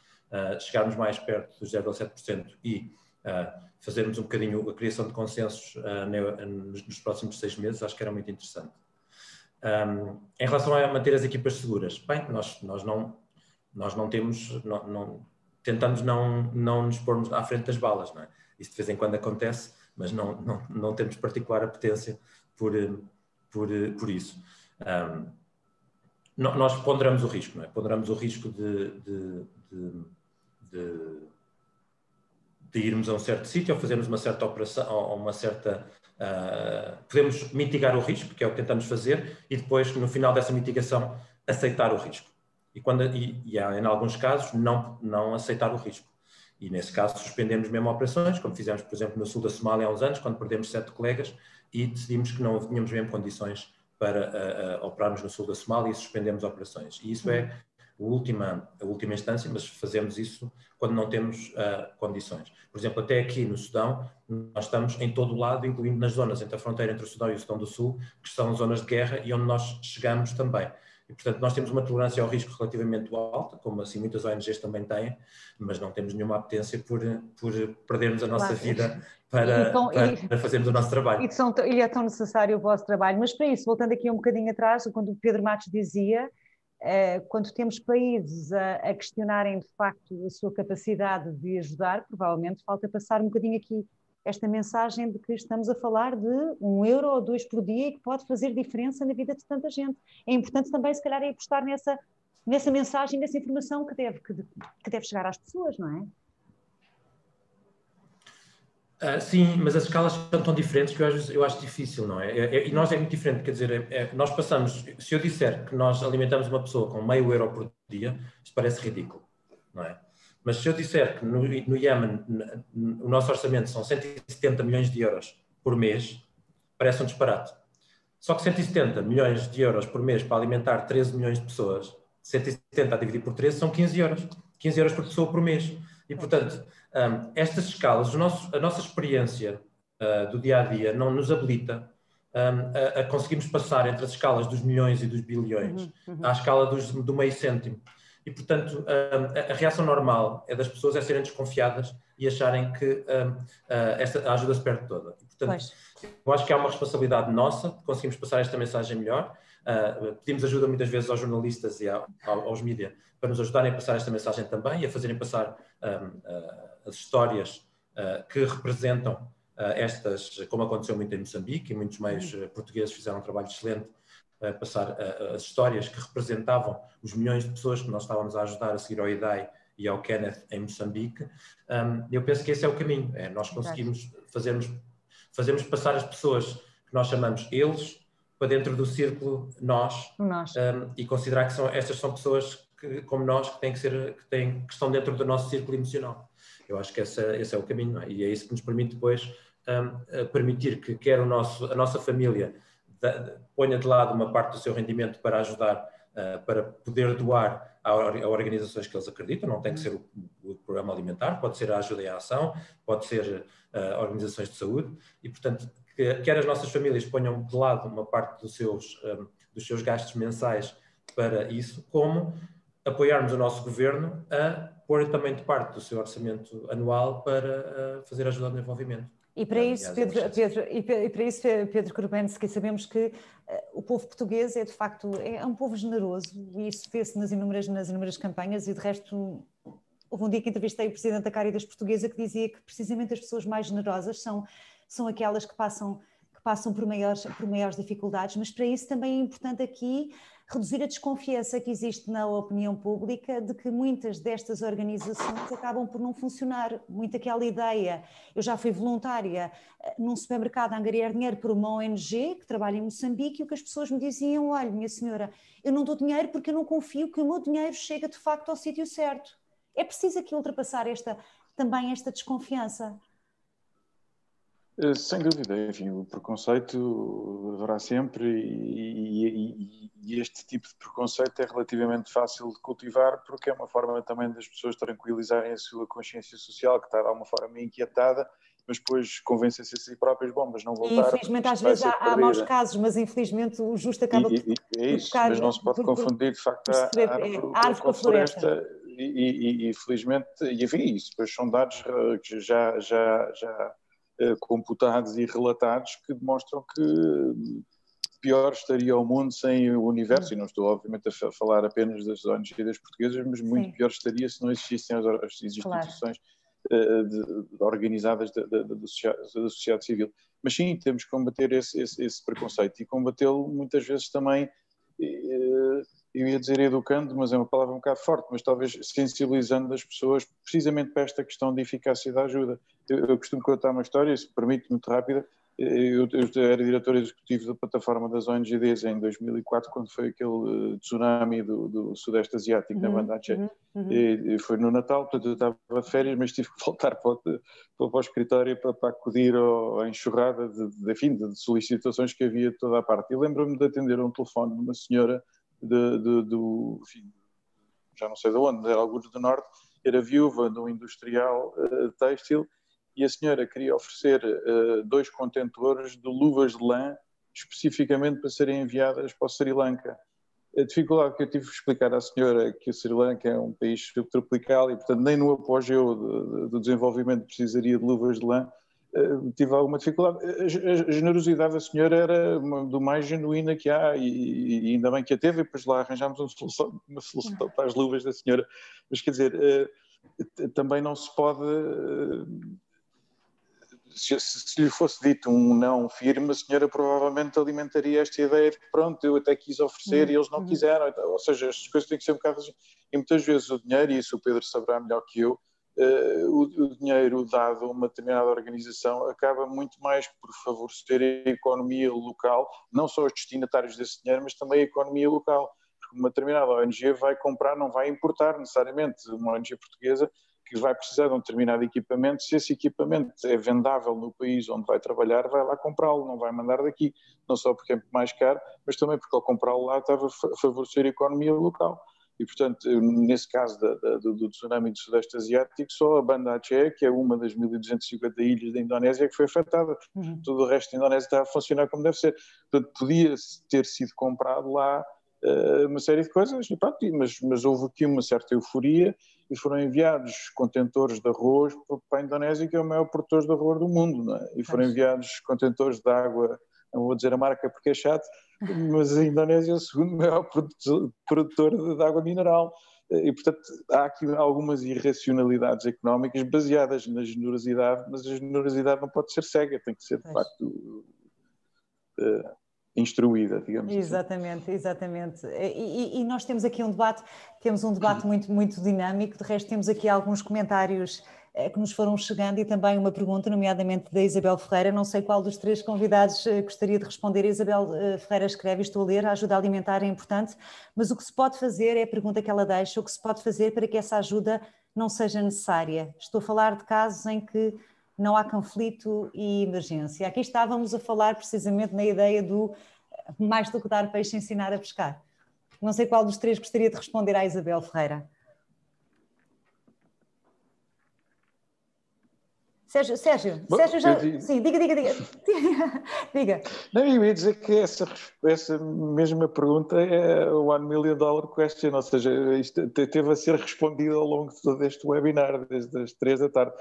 chegarmos mais perto dos 0,7% e fazermos um bocadinho a criação de consensos nos próximos 6 meses, acho que era muito interessante. Em relação a manter as equipas seguras, bem, nós não temos, tentamos não nos pormos à frente das balas, não é? Isso de vez em quando acontece, mas não temos particular apetência por isso. Nós ponderamos o risco, não é? Ponderamos o risco de irmos a um certo sítio ou fazermos uma certa operação, ou uma certa... podemos mitigar o risco, que é o que tentamos fazer, e depois, no final dessa mitigação, aceitar o risco. E há, em alguns casos, não aceitar o risco. E, nesse caso, suspendemos mesmo operações, como fizemos, por exemplo, no sul da Somália há uns anos, quando perdemos 7 colegas e decidimos que não tínhamos mesmo condições para operarmos no sul da Somália e suspendemos operações. E isso é a última instância, mas fazemos isso quando não temos condições. Por exemplo, até aqui no Sudão, nós estamos em todo o lado, incluindo nas zonas entre a fronteira entre o Sudão e o Sudão do Sul, que são zonas de guerra e onde nós chegamos também. E, portanto, nós temos uma tolerância ao risco relativamente alta, como assim muitas ONGs também têm, mas não temos nenhuma apetência por perdermos a nossa vida para fazermos o nosso trabalho. E é tão necessário o vosso trabalho. Mas para isso, voltando aqui um bocadinho atrás, quando o Pedro Matos dizia, quando temos países a questionarem de facto a sua capacidade de ajudar, provavelmente falta passar um bocadinho aqui esta mensagem de que estamos a falar de 1 euro ou 2 por dia e que pode fazer diferença na vida de tanta gente. É importante também, se calhar, apostar nessa mensagem, nessa informação que deve chegar às pessoas, não é? Sim, mas as escalas são tão diferentes que eu acho difícil, não é? E nós é muito diferente, quer dizer, nós passamos, se eu disser que nós alimentamos uma pessoa com meio euro por dia, isto parece ridículo, não é? Mas se eu disser que no Iémen o nosso orçamento são 170 milhões de euros por mês, parece um disparate. Só que 170 milhões de euros por mês para alimentar 13 milhões de pessoas, 170 a dividir por 13 são 15 euros. 15 euros por pessoa por mês. E, portanto, estas escalas, a nossa experiência do dia-a-dia não nos habilita a conseguirmos passar entre as escalas dos milhões e dos bilhões à escala do meio cêntimo. E, portanto, a reação normal é das pessoas serem desconfiadas e acharem que a ajuda se perde toda. E, portanto, eu acho que há uma responsabilidade nossa de conseguirmos passar esta mensagem melhor. Pedimos ajuda muitas vezes aos jornalistas e aos mídias para nos ajudarem a passar esta mensagem também e a fazerem passar as histórias que representam estas, como aconteceu muito em Moçambique, e muitos meios portugueses fizeram um trabalho excelente passar as histórias que representavam os milhões de pessoas que nós estávamos a ajudar a seguir ao IDAI e ao Kenneth em Moçambique. Eu penso que esse é o caminho, nós conseguimos fazermos passar as pessoas que nós chamamos eles para dentro do círculo nós. E considerar que estas são pessoas como nós que estão dentro do nosso círculo emocional. Eu acho que esse é o caminho, não é? E é isso que nos permite depois permitir que quer a nossa família ponha de lado uma parte do seu rendimento para ajudar, para poder doar a organizações que eles acreditam. Não tem que ser o programa alimentar, pode ser a ajuda e a ação, pode ser organizações de saúde e, portanto, quer as nossas famílias ponham de lado uma parte dos seus gastos mensais para isso, como apoiarmos o nosso governo a pôr também de parte do seu orçamento anual para fazer ajuda ao desenvolvimento. E para isso, Pedro Corbens, que sabemos que o povo português é de facto um povo generoso e isso vê-se nas inúmeras campanhas e de resto houve um dia que entrevistei o presidente da Cáritas Portuguesa que dizia que precisamente as pessoas mais generosas são aquelas que passam por maiores dificuldades, mas para isso também é importante aqui reduzir a desconfiança que existe na opinião pública de que muitas destas organizações acabam por não funcionar. Muito aquela ideia, eu já fui voluntária num supermercado a angariar dinheiro por uma ONG que trabalha em Moçambique e o que as pessoas me diziam, olha, minha senhora, eu não dou dinheiro porque eu não confio que o meu dinheiro chega de facto ao sítio certo. É preciso aqui ultrapassar também esta desconfiança. Sem dúvida, enfim, o preconceito haverá sempre e este tipo de preconceito é relativamente fácil de cultivar porque é uma forma também das pessoas tranquilizarem a sua consciência social que está de alguma forma inquietada, mas depois convencem-se a si próprias, bom, mas não voltar. Infelizmente às vezes há maus casos, mas infelizmente o justo acaba por é isso, mas não se pode confundir de facto a árvore com a floresta e felizmente, e enfim, isso depois são dados que já computados e relatados que demonstram que pior estaria o mundo sem o universo, e não estou obviamente a falar apenas das ONGs portuguesas, mas muito pior estaria se não existissem as instituições organizadas da sociedade civil. Mas sim, temos que combater esse preconceito e combatê-lo muitas vezes também, eu ia dizer educando, mas é uma palavra um bocado forte, mas talvez sensibilizando as pessoas precisamente para esta questão de eficácia da ajuda. Eu costumo contar uma história, se me permite, muito rápida. Eu era diretor executivo da plataforma das ONGs em 2004, quando foi aquele tsunami do Sudeste Asiático, na Banda Aceh. E foi no Natal, portanto eu estava de férias, mas tive que voltar para o escritório para acudir à enxurrada de solicitações que havia de toda a parte. E lembro-me de atender um telefone de uma senhora enfim, já não sei de onde, era alguns do Norte, era viúva de um industrial têxtil, e a senhora queria oferecer 2 contentores de luvas de lã especificamente para serem enviadas para o Sri Lanka. A dificuldade que eu tive de explicar à senhora que o Sri Lanka é um país subtropical e, portanto, nem no apogeu do desenvolvimento precisaria de luvas de lã, tive alguma dificuldade. A generosidade da senhora era do mais genuína que há, e ainda bem que a teve, e depois lá arranjámos uma solução para as luvas da senhora. Mas, quer dizer, também não se pode... Se lhe fosse dito um não firme, a senhora provavelmente alimentaria esta ideia de que pronto, eu até quis oferecer e eles não quiseram. Ou seja, as coisas têm que ser um bocado... E muitas vezes o dinheiro, e isso o Pedro saberá melhor que eu, o dinheiro dado a uma determinada organização acaba muito mais por favorecer a economia local, não só os destinatários desse dinheiro, mas também a economia local. Porque uma determinada ONG vai comprar, não vai importar necessariamente. Uma ONG portuguesa que vai precisar de um determinado equipamento, se esse equipamento é vendável no país onde vai trabalhar, vai lá comprá-lo, não vai mandar daqui, não só porque é mais caro, mas também porque ao comprá-lo lá estava a favorecer a economia local. E, portanto, nesse caso do tsunami do Sudeste Asiático, só a Banda Aceh, que é uma das 1.250 ilhas da Indonésia, que foi afetada. Todo o resto da Indonésia está a funcionar como deve ser. Portanto, podia ter sido comprado lá uma série de coisas, e pronto, mas houve aqui uma certa euforia e foram enviados contentores de arroz para a Indonésia, que é o maior produtor de arroz do mundo, não é? E foram enviados contentores de água, não vou dizer a marca porque é chato, mas a Indonésia é o segundo maior produtor de água mineral. E, portanto, há aqui algumas irracionalidades económicas baseadas na generosidade, mas a generosidade não pode ser cega, tem que ser, de facto, instruída, digamos exatamente, assim. Exatamente. E nós temos aqui um debate muito, muito dinâmico. De resto, temos aqui alguns comentários que nos foram chegando e também uma pergunta, nomeadamente da Isabel Ferreira. Não sei qual dos 3 convidados gostaria de responder. A Isabel Ferreira escreve, estou a ler, a ajuda alimentar é importante, mas o que se pode fazer, é a pergunta que ela deixa, o que se pode fazer para que essa ajuda não seja necessária? Estou a falar de casos em que não há conflito e emergência. Aqui estávamos a falar precisamente na ideia do mais do que dar peixe, ensinar a pescar. Não sei qual dos 3 gostaria de responder à Isabel Ferreira. Sérgio, já... Sim, diga. Diga. Não, eu ia dizer que essa mesma pergunta é o $1 million question, ou seja, isto teve a ser respondido ao longo de todo este webinar, desde as 3 da tarde.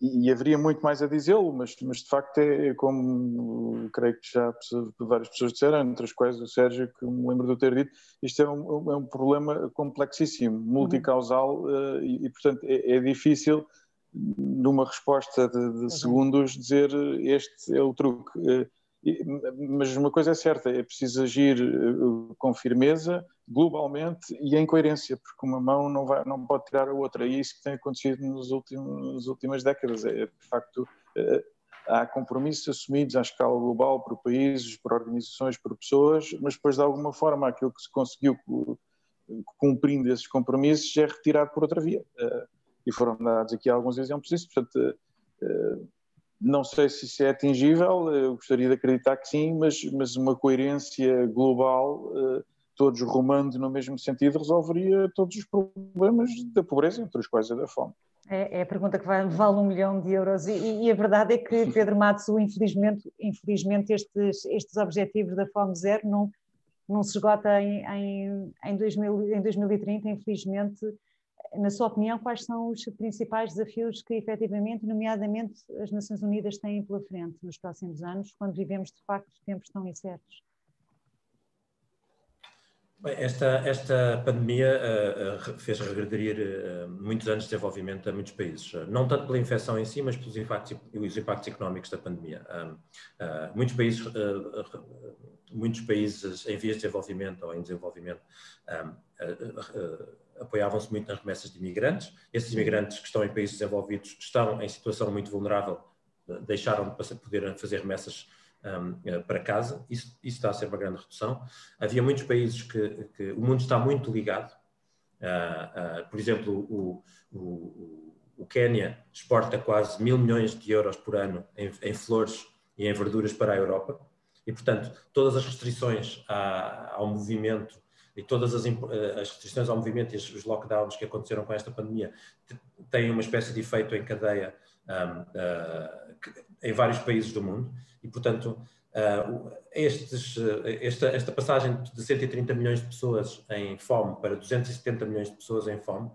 E haveria muito mais a dizê-lo, mas de facto é como creio que já várias pessoas disseram, entre as quais o Sérgio, que me lembro de eu ter dito, isto é um problema complexíssimo, multicausal, e portanto é difícil numa resposta de segundos dizer este é o truque. Mas uma coisa é certa, é preciso agir com firmeza, globalmente e em coerência, porque uma mão não pode tirar a outra, e é isso que tem acontecido nas últimas décadas. De facto, há compromissos assumidos à escala global por países, por organizações, por pessoas, mas depois de alguma forma aquilo que se conseguiu cumprindo esses compromissos é retirado por outra via. E foram dados aqui alguns exemplos disso, portanto, não sei se isso é atingível, eu gostaria de acreditar que sim, mas uma coerência global, todos rumando no mesmo sentido, resolveria todos os problemas da pobreza, entre os quais a da fome. É a pergunta que vale €1 milhão e a verdade é que, Pedro Matos, infelizmente estes objetivos da Fome Zero não se esgota em 2030, infelizmente. Na sua opinião, quais são os principais desafios que efetivamente, nomeadamente, as Nações Unidas têm pela frente nos próximos anos, quando vivemos de facto tempos tão incertos? Bem, esta pandemia fez regredir muitos anos de desenvolvimento a muitos países, não tanto pela infecção em si, mas pelos impactos económicos da pandemia. Muitos países em vias de desenvolvimento ou em desenvolvimento apoiavam-se muito nas remessas de imigrantes. Esses imigrantes que estão em países desenvolvidos estão em situação muito vulnerável, deixaram de poder fazer remessas para casa. Isso está a ser uma grande redução. Havia muitos países que o mundo está muito ligado. Por exemplo, o Quénia exporta quase 1.000 milhões de euros por ano em flores e em verduras para a Europa. E, portanto, todas as restrições ao movimento e todas as restrições ao movimento e os lockdowns que aconteceram com esta pandemia têm uma espécie de efeito em cadeia em vários países do mundo. E, portanto, esta passagem de 130 milhões de pessoas em fome para 270 milhões de pessoas em fome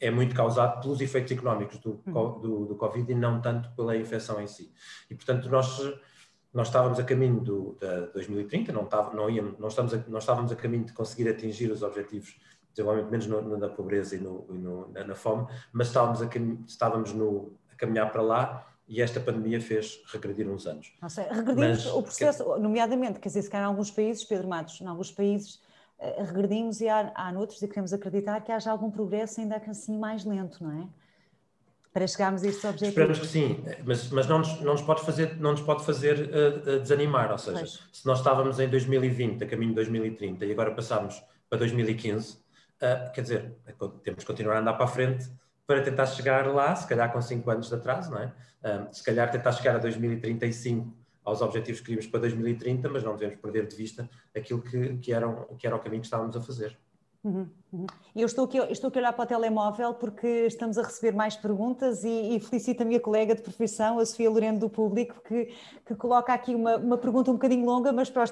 é muito causado pelos efeitos económicos do Covid e não tanto pela infecção em si. E, portanto, nós estávamos a caminho de 2030, não estávamos a caminho de conseguir atingir os objetivos de desenvolvimento, menos na pobreza e na fome, mas estávamos a caminhar para lá. E esta pandemia fez regredir uns anos. Regredimos o processo, nomeadamente, quer dizer, se calhar em alguns países, Pedro Matos, em alguns países regredimos e há noutros, e queremos acreditar que haja algum progresso ainda assim mais lento, não é? Para chegarmos a estes objetivos. Esperamos que sim, mas não nos pode fazer desanimar, ou seja, se nós estávamos em 2020, a caminho de 2030, e agora passámos para 2015, quer dizer, temos que continuar a andar para a frente para tentar chegar lá, se calhar com 5 anos de atraso, não é? Se calhar tentar chegar a 2035 aos objetivos que queríamos para 2030, mas não devemos perder de vista aquilo que era o caminho que estávamos a fazer. E eu estou aqui a olhar para o telemóvel porque estamos a receber mais perguntas e felicito a minha colega de profissão, a Sofia Loureano do Público, que coloca aqui uma pergunta um bocadinho longa, mas para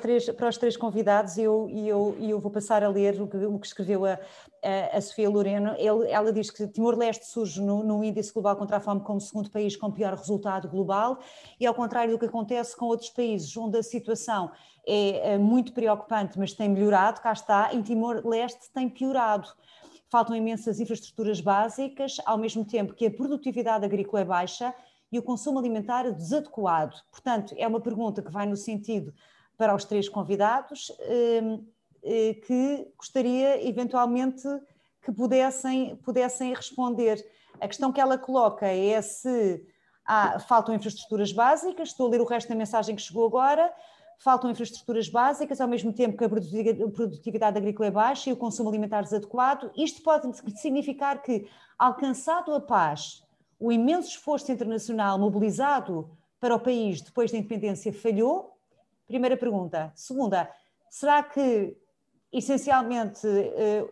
os três convidados, e eu vou passar a ler o que escreveu a Sofia Loureano. Ela diz que Timor-Leste surge no Índice Global contra a Fome como o segundo país com pior resultado global, e ao contrário do que acontece com outros países onde a situação é muito preocupante, mas tem melhorado, cá está, em Timor-Leste tem piorado. Faltam imensas infraestruturas básicas, ao mesmo tempo que a produtividade agrícola é baixa e o consumo alimentar é desadequado. Portanto, é uma pergunta que vai no sentido para os três convidados, que gostaria eventualmente que pudessem responder. A questão que ela coloca é se faltam infraestruturas básicas. Estou a ler o resto da mensagem que chegou agora. Faltam infraestruturas básicas, ao mesmo tempo que a produtividade agrícola é baixa e o consumo alimentar desadequado. Isto pode significar que, alcançado a paz, o imenso esforço internacional mobilizado para o país depois da independência falhou? Primeira pergunta. Segunda, será que, essencialmente,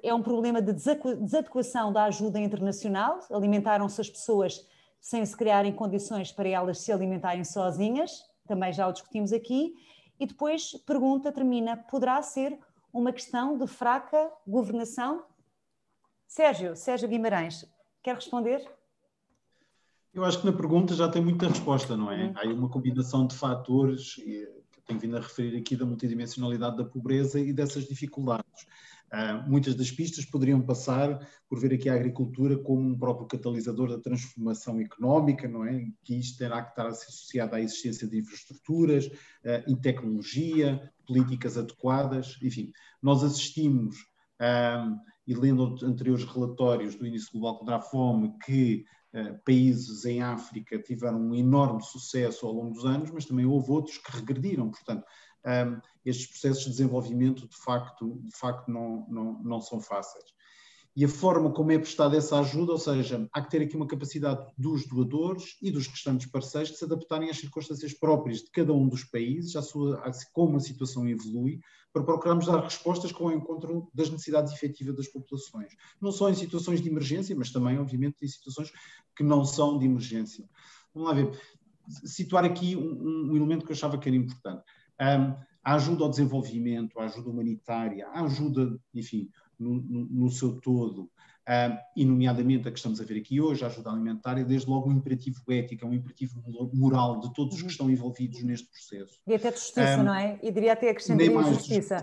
é um problema de desadequação da ajuda internacional? Alimentaram-se as pessoas sem se criarem condições para elas se alimentarem sozinhas? Também já o discutimos aqui. E depois, termina, poderá ser uma questão de fraca governação? Sérgio Guimarães, quer responder? Eu acho que na pergunta já tem muita resposta, não é? Há aí uma combinação de fatores, que eu tenho vindo a referir aqui, da multidimensionalidade da pobreza e dessas dificuldades. Muitas das pistas poderiam passar por ver aqui a agricultura como um próprio catalisador da transformação económica, não é? Que isto terá que estar associado à existência de infraestruturas, em tecnologia, políticas adequadas, enfim. Nós assistimos, e lendo anteriores relatórios do Índice Global contra a Fome, que países em África tiveram um enorme sucesso ao longo dos anos, mas também houve outros que regrediram, portanto, estes processos de desenvolvimento de facto não são fáceis. E a forma como é prestada essa ajuda, ou seja, há que ter aqui uma capacidade dos doadores e dos restantes parceiros de se adaptarem às circunstâncias próprias de cada um dos países, como a situação evolui, para procurarmos dar respostas com o encontro das necessidades efetivas das populações. Não só em situações de emergência, mas também, obviamente, em situações que não são de emergência. Vamos lá ver. Situar aqui um elemento que eu achava que era importante. A ajuda ao desenvolvimento, a ajuda humanitária, a ajuda, enfim, no seu todo, e nomeadamente a que estamos a ver aqui hoje, a ajuda alimentar, é desde logo um imperativo ético, um imperativo moral de todos os que estão envolvidos neste processo. E até de justiça, não é? E diria até acrescentaria justiça.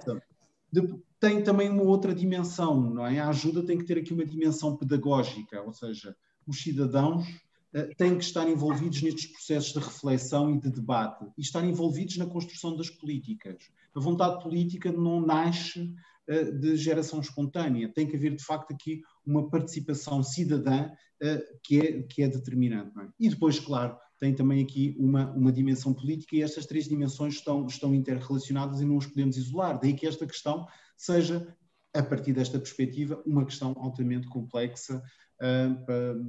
Tem também uma outra dimensão, não é? A ajuda tem que ter aqui uma dimensão pedagógica, ou seja, os cidadãos têm que estar envolvidos nestes processos de reflexão e de debate e estar envolvidos na construção das políticas. A vontade política não nasce de geração espontânea, tem que haver de facto aqui uma participação cidadã que é determinante. Não é? E depois, claro, tem também aqui uma dimensão política e estas três dimensões estão interrelacionadas e não os podemos isolar. Daí que esta questão seja, a partir desta perspectiva, uma questão altamente complexa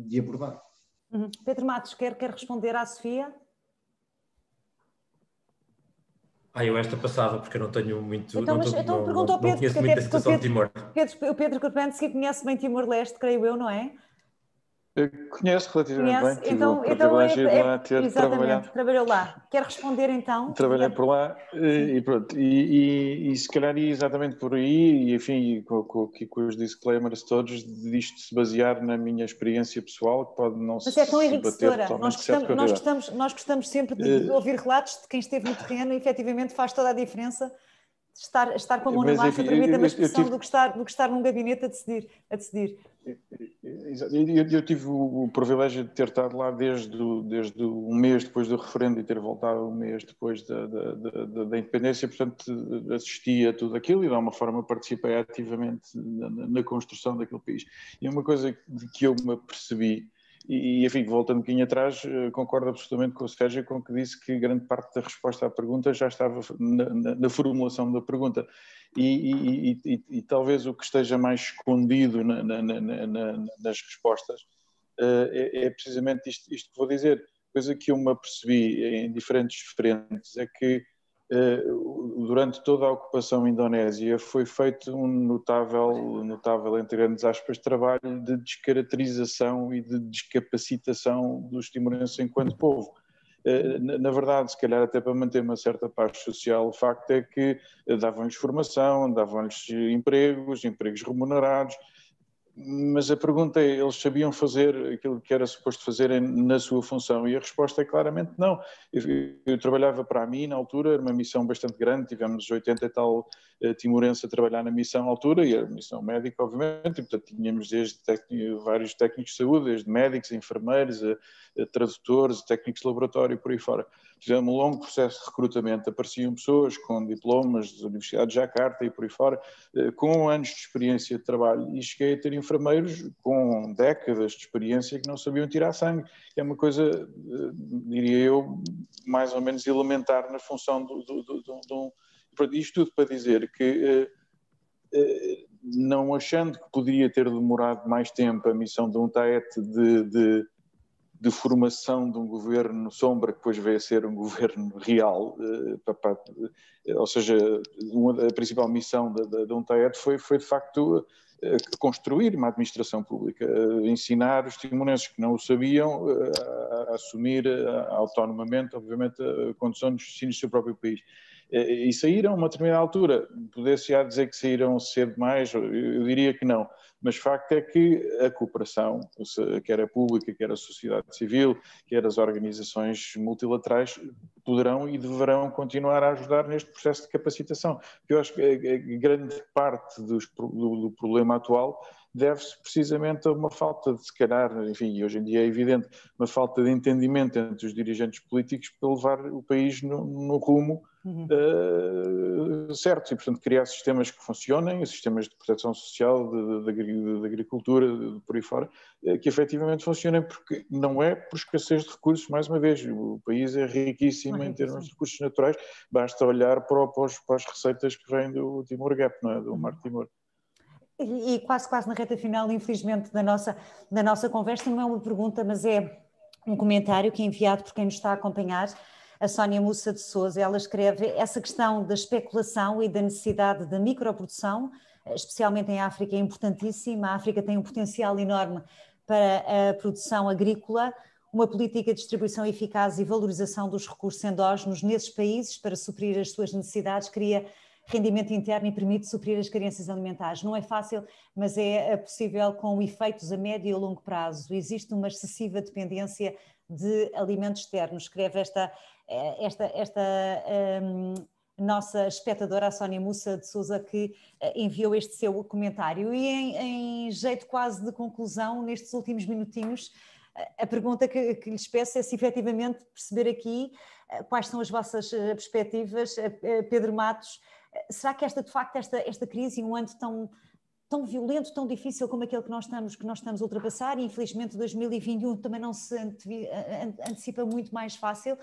de abordar. Pedro Matos, quer responder à Sofia? Eu esta passava, porque eu não tenho muito... Então pergunta ao Pedro, não conheço muito a situação de Timor. O Pedro Kurpensky conhece bem Timor-Leste, creio eu, não é? Eu conheço relativamente bem, tive então, o privilégio de lá ter trabalhado. Trabalhou lá. Quer responder então? Trabalhei por lá e pronto, e se calhar ia exatamente por aí, e enfim, com os disclaimers todos, disto se basear na minha experiência pessoal, que pode não se bater totalmente certo. Nós gostamos sempre de ouvir relatos de quem esteve no terreno e efetivamente faz toda a diferença estar com a mão na massa, permita-me a expressão do que estar num gabinete a decidir. Eu tive o privilégio de ter estado lá desde um mês depois do referendo e ter voltado um mês depois da independência, portanto assisti a tudo aquilo e de alguma forma participei ativamente na construção daquele país. E uma coisa que eu me apercebi, e enfim, voltando um bocadinho atrás, concordo absolutamente com o Sérgio com que disse que grande parte da resposta à pergunta já estava na formulação da pergunta. E talvez o que esteja mais escondido nas respostas é precisamente isto que vou dizer. Coisa que eu me apercebi em diferentes frentes é que durante toda a ocupação indonésia foi feito um notável, entre grandes aspas, trabalho de descaracterização e de descapacitação dos timorenses enquanto povo. Na verdade, se calhar até para manter uma certa paz social, o facto é que davam-lhes formação, davam-lhes empregos remunerados, mas a pergunta é, eles sabiam fazer aquilo que era suposto fazerem na sua função? E a resposta é claramente não. Eu trabalhava para a mim na altura, era uma missão bastante grande, tivemos 80 e tal timorenses a trabalhar na missão à altura, e era missão médica, obviamente, e portanto tínhamos desde vários técnicos de saúde, desde médicos, enfermeiros, tradutores, técnicos de laboratório e por aí fora. Fizemos um longo processo de recrutamento, apareciam pessoas com diplomas da Universidade de Jakarta e por aí fora, com anos de experiência de trabalho, e cheguei a ter enfermeiros com décadas de experiência que não sabiam tirar sangue. É uma coisa, diria eu, mais ou menos elementar na função isto tudo para dizer que, não achando que poderia ter demorado mais tempo a missão de um TAET de formação de um governo sombra, que depois veio a ser um governo real, ou seja, a principal missão de um TAET foi de facto construir uma administração pública, ensinar os timorenses que não o sabiam a assumir autonomamente, obviamente, a condução dos destinos do seu próprio país. E saíram a uma determinada altura, poder-se-á dizer que saíram cedo demais, eu diria que não, mas o facto é que a cooperação, quer a pública, quer a sociedade civil, quer as organizações multilaterais, poderão e deverão continuar a ajudar neste processo de capacitação. Eu acho que a grande parte do problema atual deve-se precisamente a uma falta de, se calhar, enfim, e hoje em dia é evidente, uma falta de entendimento entre os dirigentes políticos para levar o país no rumo certo, e portanto criar sistemas que funcionem, sistemas de proteção social, de agricultura, por aí fora, que efetivamente funcionem, porque não é por escassez de recursos, mais uma vez, o país é riquíssimo em termos de recursos naturais, basta olhar para as receitas que vêm do Timor Gap, não é? Do Mar Timor. E quase na reta final, infelizmente, da nossa conversa, não é uma pergunta, mas é um comentário que é enviado por quem nos está a acompanhar, a Sónia Mussa de Sousa. Ela escreve: essa questão da especulação e da necessidade da microprodução, especialmente em África, é importantíssima. A África tem um potencial enorme para a produção agrícola, uma política de distribuição eficaz e valorização dos recursos endógenos nesses países para suprir as suas necessidades. Queria rendimento interno e permite suprir as carências alimentares. Não é fácil, mas é possível com efeitos a médio e a longo prazo. Existe uma excessiva dependência de alimentos externos. Escreve esta nossa espectadora, a Sónia Mussa de Sousa, que enviou este seu comentário. E em jeito quase de conclusão, nestes últimos minutinhos, a pergunta que lhes peço é se efetivamente perceber aqui quais são as vossas perspectivas. Pedro Matos, será que de facto esta crise, em um ano tão violento, tão difícil como aquele que nós estamos a ultrapassar, e infelizmente 2021 também não se antecipa muito mais fácil.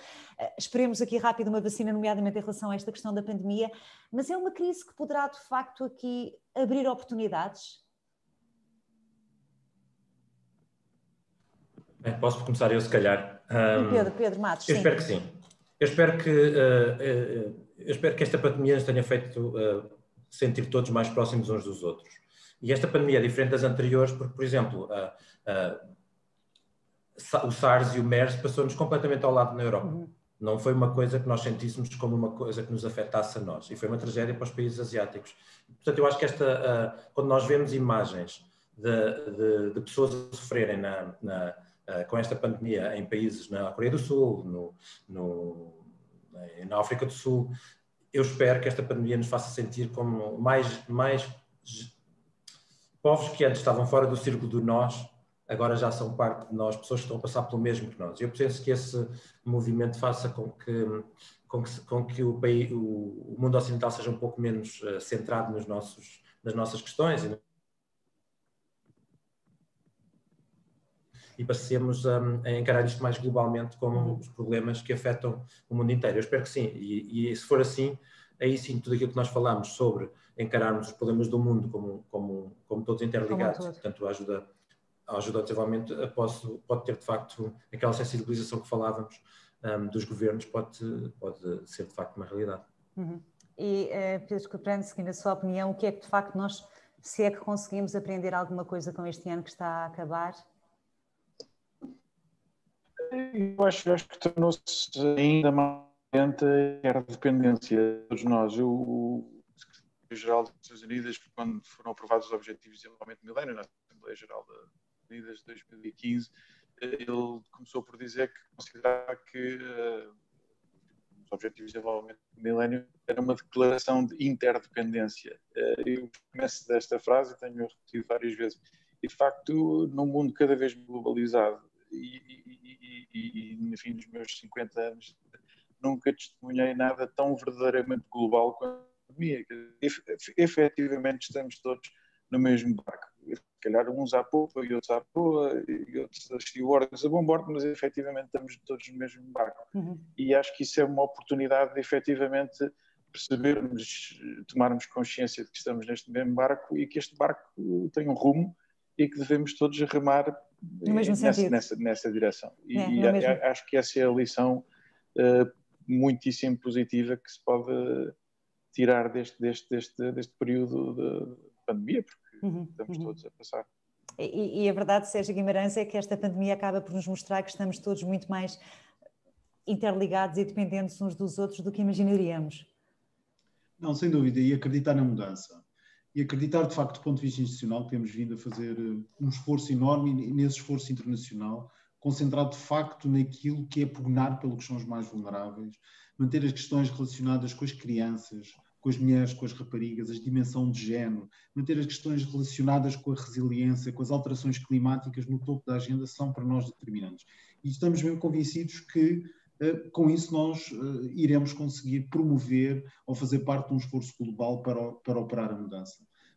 Esperemos aqui rápido uma vacina, nomeadamente em relação a esta questão da pandemia, mas é uma crise que poderá de facto aqui abrir oportunidades? Bem, posso começar eu, se calhar. Pedro Matos, eu sim. espero que sim. Eu espero que esta pandemia nos tenha feito sentir todos mais próximos uns dos outros. E esta pandemia é diferente das anteriores porque, por exemplo, o SARS e o MERS passou-nos completamente ao lado na Europa. Uhum. Não foi uma coisa que nós sentíssemos como uma coisa que nos afetasse a nós. E foi uma tragédia para os países asiáticos. Portanto, eu acho que quando nós vemos imagens de pessoas a sofrerem com esta pandemia em países na Coreia do Sul, na África do Sul, eu espero que esta pandemia nos faça sentir como mais povos que antes estavam fora do círculo do nós, agora já são parte de nós, pessoas que estão a passar pelo mesmo que nós. Eu penso que esse movimento faça com que o mundo ocidental seja um pouco menos centrado nas nossas questões e passemos a encarar isto mais globalmente como os problemas que afetam o mundo inteiro. Eu espero que sim, e se for assim, aí sim, tudo aquilo que nós falamos sobre encararmos os problemas do mundo como todos interligados, portanto a ajuda ao desenvolvimento pode ter de facto aquela sensibilização que falávamos dos governos, pode ser de facto uma realidade. Uhum. E Pedro Scoprano, seguindo a sua opinião, o que é que de facto nós, se é que conseguimos aprender alguma coisa com este ano que está a acabar? Eu acho que tornou-se ainda mais a interdependência de todos nós. O Secretário-Geral das Nações Unidas, quando foram aprovados os Objetivos de Desenvolvimento do Milénio, na Assembleia Geral das Unidas de 2015, ele começou por dizer que considerava que os Objetivos de Desenvolvimento do Milénio era uma declaração de interdependência. Eu começo desta frase, tenho repetido várias vezes, e de facto, num mundo cada vez mais globalizado, e no fim dos meus 50 anos, nunca testemunhei nada tão verdadeiramente global quanto a pandemia. Efetivamente estamos todos no mesmo barco. Se calhar uns à popa e outros à proa e outros a stewardess a bom bordo, mas efetivamente estamos todos no mesmo barco. Uhum. E acho que isso é uma oportunidade de efetivamente percebermos, tomarmos consciência de que estamos neste mesmo barco e que este barco tem um rumo e que devemos todos remar nessa direção. E acho que essa é a lição muitíssimo positiva que se pode tirar deste período de pandemia, porque estamos todos a passar. E a verdade, Sérgio Guimarães, é que esta pandemia acaba por nos mostrar que estamos todos muito mais interligados e dependentes uns dos outros do que imaginaríamos. Não, sem dúvida, e acreditar na mudança. E acreditar, de facto, do ponto de vista institucional, que temos vindo a fazer um esforço enorme e nesse esforço internacional, concentrado, de facto, naquilo que é pugnar pelo que são os mais vulneráveis, manter as questões relacionadas com as crianças, com as mulheres, com as raparigas, a dimensão de género, manter as questões relacionadas com a resiliência, com as alterações climáticas no topo da agenda são para nós determinantes. E estamos mesmo convencidos que com isso nós iremos conseguir promover ou fazer parte de um esforço global para operar a mudança.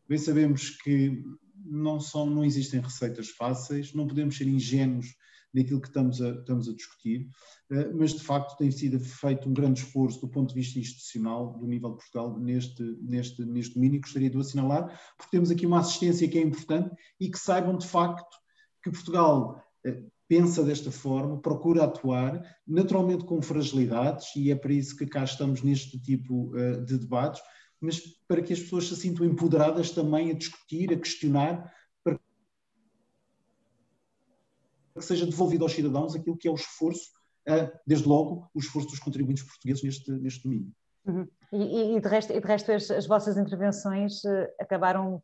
Bem sabemos que não existem receitas fáceis, não podemos ser ingênuos naquilo que estamos a discutir, mas de facto tem sido feito um grande esforço do ponto de vista institucional do nível de Portugal neste domínio. Gostaria de o assinalar, porque temos aqui uma assistência que é importante e que saibam de facto que Portugal pensa desta forma, procura atuar, naturalmente com fragilidades, e é para isso que cá estamos neste tipo de debates, mas para que as pessoas se sintam empoderadas também a discutir, a questionar, para que seja devolvido aos cidadãos aquilo que é o esforço, desde logo, o esforço dos contribuintes portugueses neste domínio. Uhum. E de resto as vossas intervenções acabaram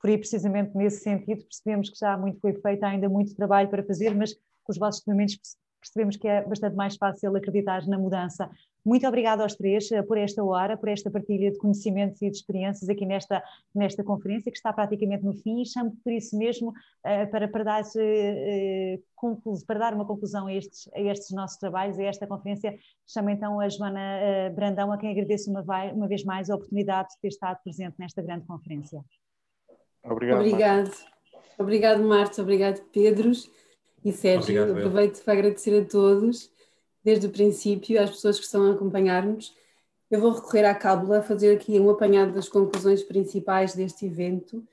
por ir precisamente nesse sentido. Percebemos que já muito foi feito, há ainda muito trabalho para fazer, mas com os vossos depoimentos percebemos que é bastante mais fácil acreditar na mudança. Muito obrigada aos três por esta hora, por esta partilha de conhecimentos e de experiências aqui nesta conferência, que está praticamente no fim, e chamo por isso mesmo para dar uma conclusão a estes nossos trabalhos, a esta conferência. Chamo então a Joana Brandão, a quem agradeço uma vez mais a oportunidade de ter estado presente nesta grande conferência. Obrigado, Marta, obrigado, Pedro e Sérgio. Obrigado, aproveito para agradecer a todos, desde o princípio, às pessoas que estão a acompanhar-nos. Eu vou recorrer à cábula, fazer aqui um apanhado das conclusões principais deste evento.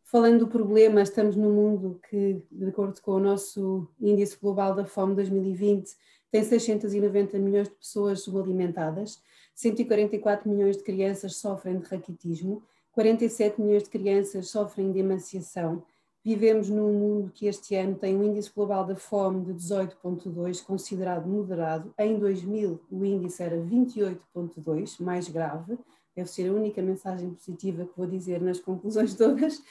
Falando do problema, estamos num mundo que, de acordo com o nosso Índice Global da Fome 2020, tem 690 milhões de pessoas subalimentadas, 144 milhões de crianças sofrem de raquitismo, 47 milhões de crianças sofrem de emaciação. Vivemos num mundo que este ano tem um índice global da fome de 18,2, considerado moderado. Em 2000 o índice era 28,2, mais grave. Deve ser a única mensagem positiva que vou dizer nas conclusões todas.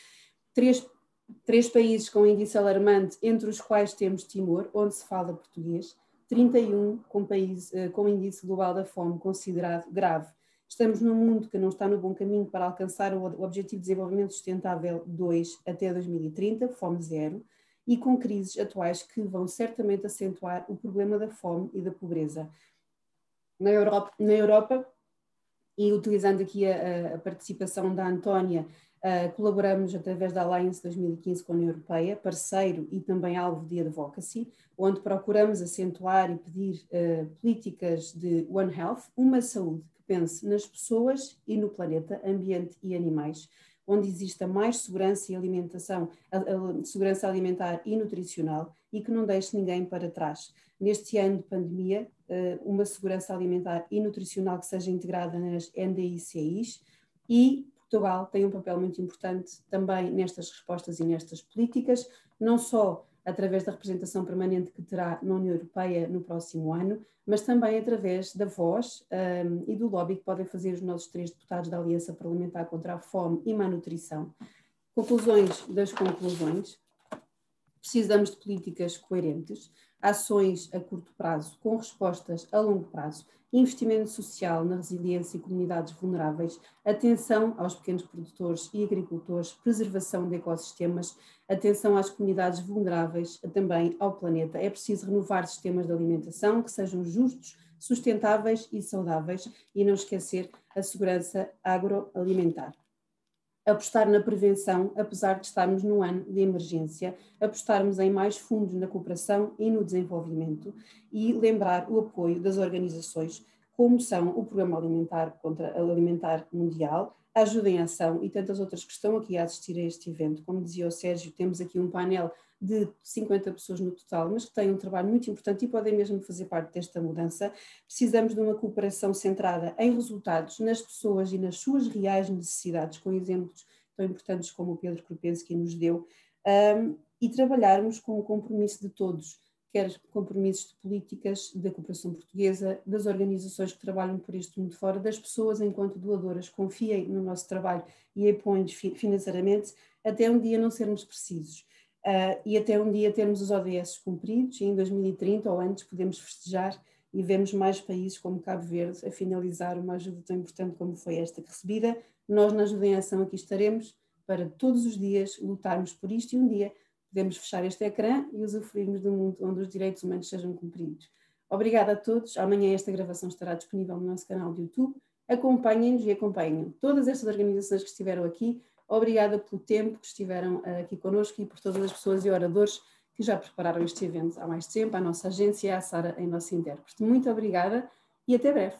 Três países com índice alarmante, entre os quais temos Timor, onde se fala português. 31 com índice global da fome considerado grave. Estamos num mundo que não está no bom caminho para alcançar o Objetivo de Desenvolvimento Sustentável 2 até 2030, fome zero, e com crises atuais que vão certamente acentuar o problema da fome e da pobreza. Na Europa, e utilizando aqui a participação da Antónia, colaboramos através da Alliance 2015 com a União Europeia, parceiro e também alvo de advocacy, onde procuramos acentuar e pedir políticas de One Health, uma saúde que pense nas pessoas e no planeta, ambiente e animais, onde exista mais segurança e alimentação, segurança alimentar e nutricional, e que não deixe ninguém para trás. Neste ano de pandemia, uma segurança alimentar e nutricional que seja integrada nas NDICIs, e Portugal tem um papel muito importante também nestas respostas e nestas políticas, não só através da representação permanente que terá na União Europeia no próximo ano, mas também através da voz e do lobby que podem fazer os nossos 3 deputados da Aliança Parlamentar contra a Fome e Má Nutrição. Conclusões das conclusões. Precisamos de políticas coerentes, ações a curto prazo com respostas a longo prazo, investimento social na resiliência e comunidades vulneráveis, atenção aos pequenos produtores e agricultores, preservação de ecossistemas, atenção às comunidades vulneráveis, também ao planeta. É preciso renovar sistemas de alimentação que sejam justos, sustentáveis e saudáveis, e não esquecer a segurança agroalimentar. Apostar na prevenção, apesar de estarmos num ano de emergência, apostarmos em mais fundos na cooperação e no desenvolvimento, e lembrar o apoio das organizações, como são o Programa Alimentar Mundial, a Ajuda em Ação e tantas outras que estão aqui a assistir a este evento. Como dizia o Sérgio, temos aqui um painel de 50 pessoas no total, mas que têm um trabalho muito importante e podem mesmo fazer parte desta mudança. Precisamos de uma cooperação centrada em resultados, nas pessoas e nas suas reais necessidades, com exemplos tão importantes como o Pedro Krupensky nos deu, e trabalharmos com o compromisso de todos, quer compromissos de políticas, da cooperação portuguesa, das organizações que trabalham por este mundo fora, das pessoas enquanto doadoras, confiem no nosso trabalho e apoiem-nos financeiramente, até um dia não sermos precisos. E até um dia termos os ODS cumpridos, e em 2030 ou antes podemos festejar e vemos mais países como Cabo Verde a finalizar uma ajuda tão importante como foi esta recebida. Nós na Ajuda em Ação aqui estaremos para todos os dias lutarmos por isto, e um dia podemos fechar este ecrã e usufruirmos de um mundo onde os direitos humanos sejam cumpridos. Obrigada a todos. Amanhã esta gravação estará disponível no nosso canal de YouTube. Acompanhem-nos e acompanhem todas estas organizações que estiveram aqui. Obrigada pelo tempo que estiveram aqui connosco e por todas as pessoas e oradores que já prepararam este evento há mais tempo, à nossa agência e à Sara, em nosso intérprete. Muito obrigada e até breve.